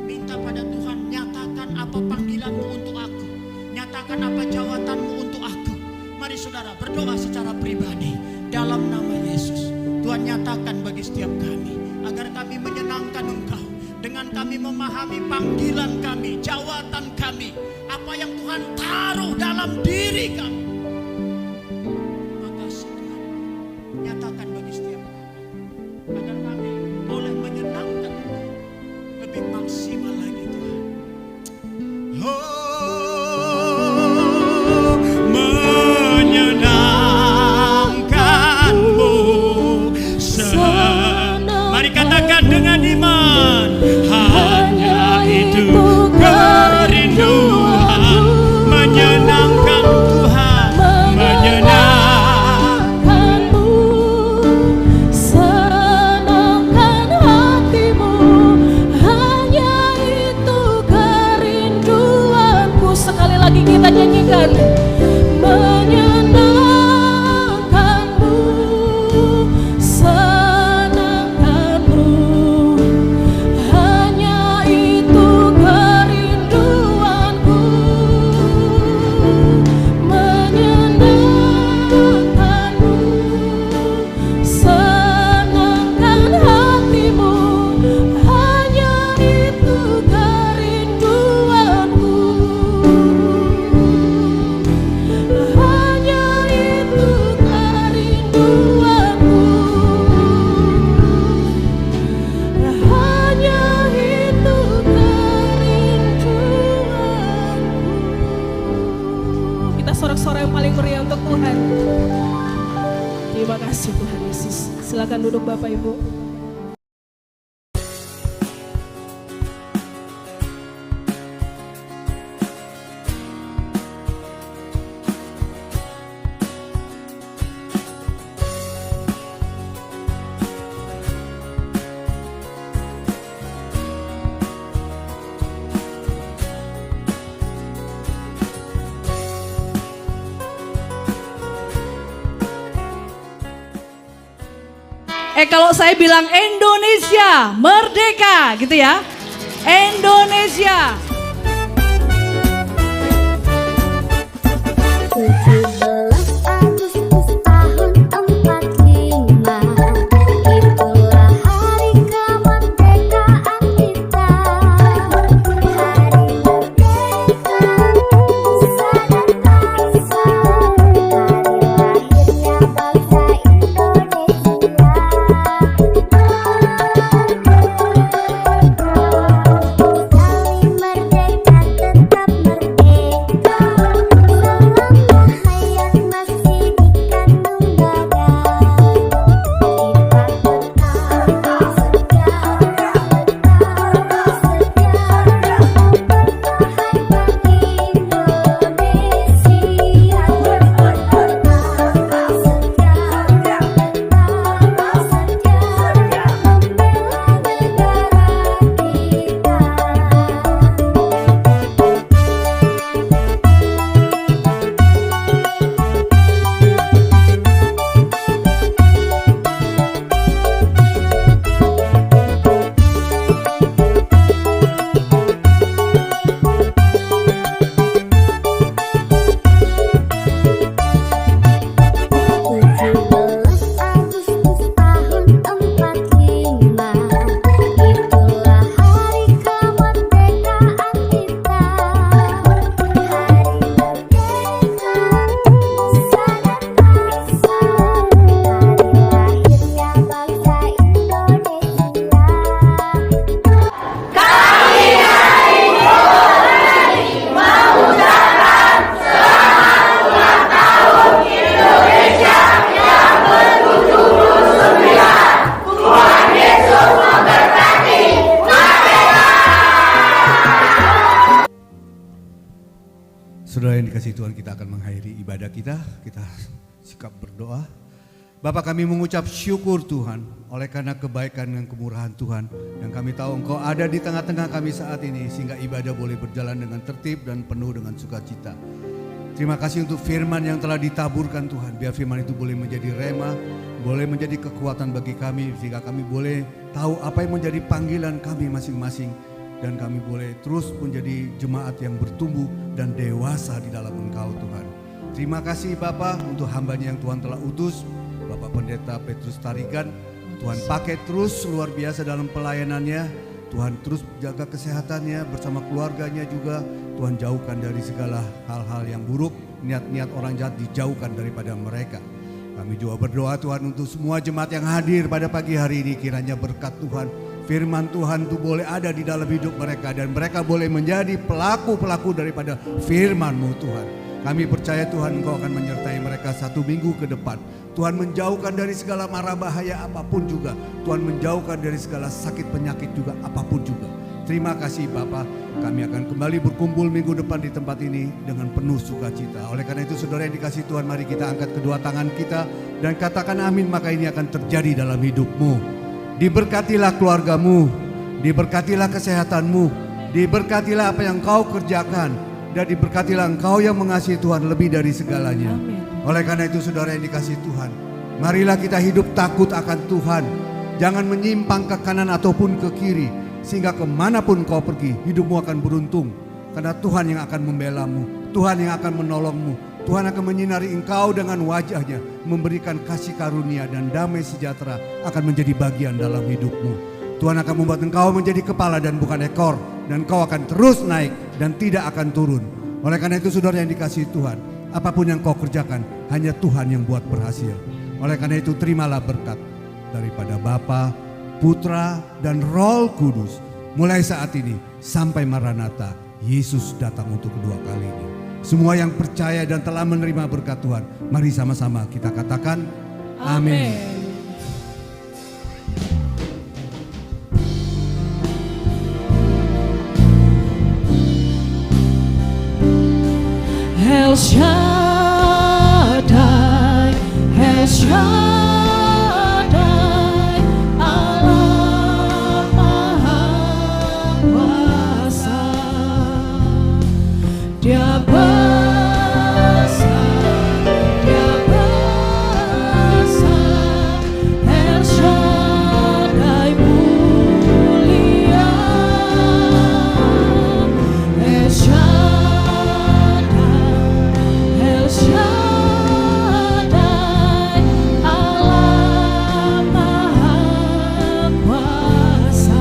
minta pada Tuhan, nyatakan apa panggilanmu untuk aku, nyatakan apa jawatanmu untuk aku. Mari saudara berdoa secara pribadi dalam nama Yesus. Tuhan, nyatakan bagi setiap kami agar kami menyenangkan Engkau dengan kami memahami panggilan kami, jawatan kami, apa yang Tuhan taruh dalam diri kami. Terima kasih Tuhan, nyatakan bagi setiap kami agar kami boleh menyenangkan Engkau lebih maksimal lagi Tuhan. Mari katakan dengan iman, hanya itu kerinduan, menyenangkan Tuhan, menyenangkanmu, senangkan hatimu, hanya itu kerinduanku. Sekali lagi kita nyanyikan. kasih Tuhan Yesus. Silakan duduk Bapak Ibu. Kalau saya bilang Indonesia merdeka gitu ya. Indonesia. 17 Agustus tahun 45, itulah hari kemerdekaan kita. Hari merdeka nusa dan bangsa, hari lahirnya bangsa Indonesia. Sekali merdeka tetap merdeka, selama hayat masih dikandung dada. Kita bertambah sejarah, bertambah sejarah, bertahan bagi Indonesia. Bertambah sejarah, bertambah sejarah, membela negara kita. Agustus tahun 45, itulah hari kemerdekaan kita. Hari merdeka nusa dan bangsa, hari lahirnya bangsa Indonesia. Saudara yang dikasihi Tuhan, kita akan mengakhiri ibadah kita. Kita sikap berdoa. Bapa, kami mengucap syukur Tuhan oleh karena kebaikan dan kemurahan Tuhan. Dan kami tahu Engkau ada di tengah-tengah kami saat ini, sehingga ibadah boleh berjalan dengan tertib dan penuh dengan sukacita. Terima kasih untuk firman yang telah ditaburkan Tuhan. Biar firman itu boleh menjadi rema, boleh menjadi kekuatan bagi kami, sehingga kami boleh tahu apa yang menjadi panggilan kami masing-masing. Dan kami boleh terus menjadi jemaat yang bertumbuh dan dewasa di dalam Engkau Tuhan. Terima kasih Bapa untuk hambanya yang Tuhan telah utus, Bapak Pendeta Petrus Tarigan. Tuhan pakai terus luar biasa dalam pelayanannya. Tuhan terus jaga kesehatannya bersama keluarganya juga. Tuhan jauhkan dari segala hal-hal yang buruk, niat-niat orang jahat dijauhkan daripada mereka. Kami juga berdoa Tuhan untuk semua jemaat yang hadir pada pagi hari ini, kiranya berkat Tuhan, firman Tuhan itu boleh ada di dalam hidup mereka dan mereka boleh menjadi pelaku-pelaku daripada firman-Mu Tuhan. Kami percaya Tuhan Engkau akan menyertai mereka 1 minggu ke depan. Tuhan menjauhkan dari segala mara bahaya apapun juga. Tuhan menjauhkan dari segala sakit penyakit juga apapun juga. Terima kasih Bapa, kami akan kembali berkumpul minggu depan di tempat ini dengan penuh sukacita. Oleh karena itu saudara yang dikasihi Tuhan, mari kita angkat kedua tangan kita dan katakan amin, maka ini akan terjadi dalam hidupmu. Diberkatilah keluargamu, diberkatilah kesehatanmu, diberkatilah apa yang kau kerjakan, dan diberkatilah engkau yang mengasihi Tuhan lebih dari segalanya. Amin. Oleh karena itu saudara yang dikasihi Tuhan, marilah kita hidup takut akan Tuhan. Jangan menyimpang ke kanan ataupun ke kiri, sehingga kemanapun kau pergi, hidupmu akan beruntung. Karena Tuhan yang akan membelamu, Tuhan yang akan menolongmu, Tuhan akan menyinari engkau dengan wajahnya, memberikan kasih karunia dan damai sejahtera akan menjadi bagian dalam hidupmu. Tuhan akan membuat engkau menjadi kepala dan bukan ekor, dan kau akan terus naik dan tidak akan turun. Oleh karena itu saudara yang dikasihi Tuhan, apapun yang kau kerjakan, hanya Tuhan yang buat berhasil. Oleh karena itu terimalah berkat daripada Bapa, Putra, dan Roh Kudus. Mulai saat ini sampai Maranatha, Yesus datang untuk kedua kalinya. Semua yang percaya dan telah menerima berkat Tuhan, mari sama-sama kita katakan Amin. El Shaddai, El Shaddai, Allah Maha Kuasa. Dia besar, Dia besar, El Shaddai mulia, El Shaddai, El Shaddai, Allah Maha Kuasa.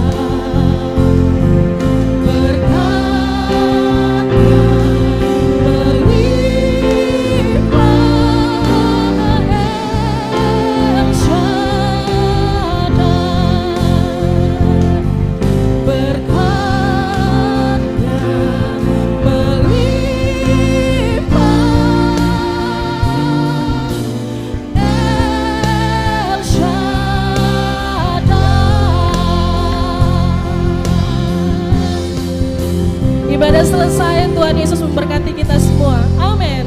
Ibadah selesai, Tuhan Yesus memberkati kita semua. Amin.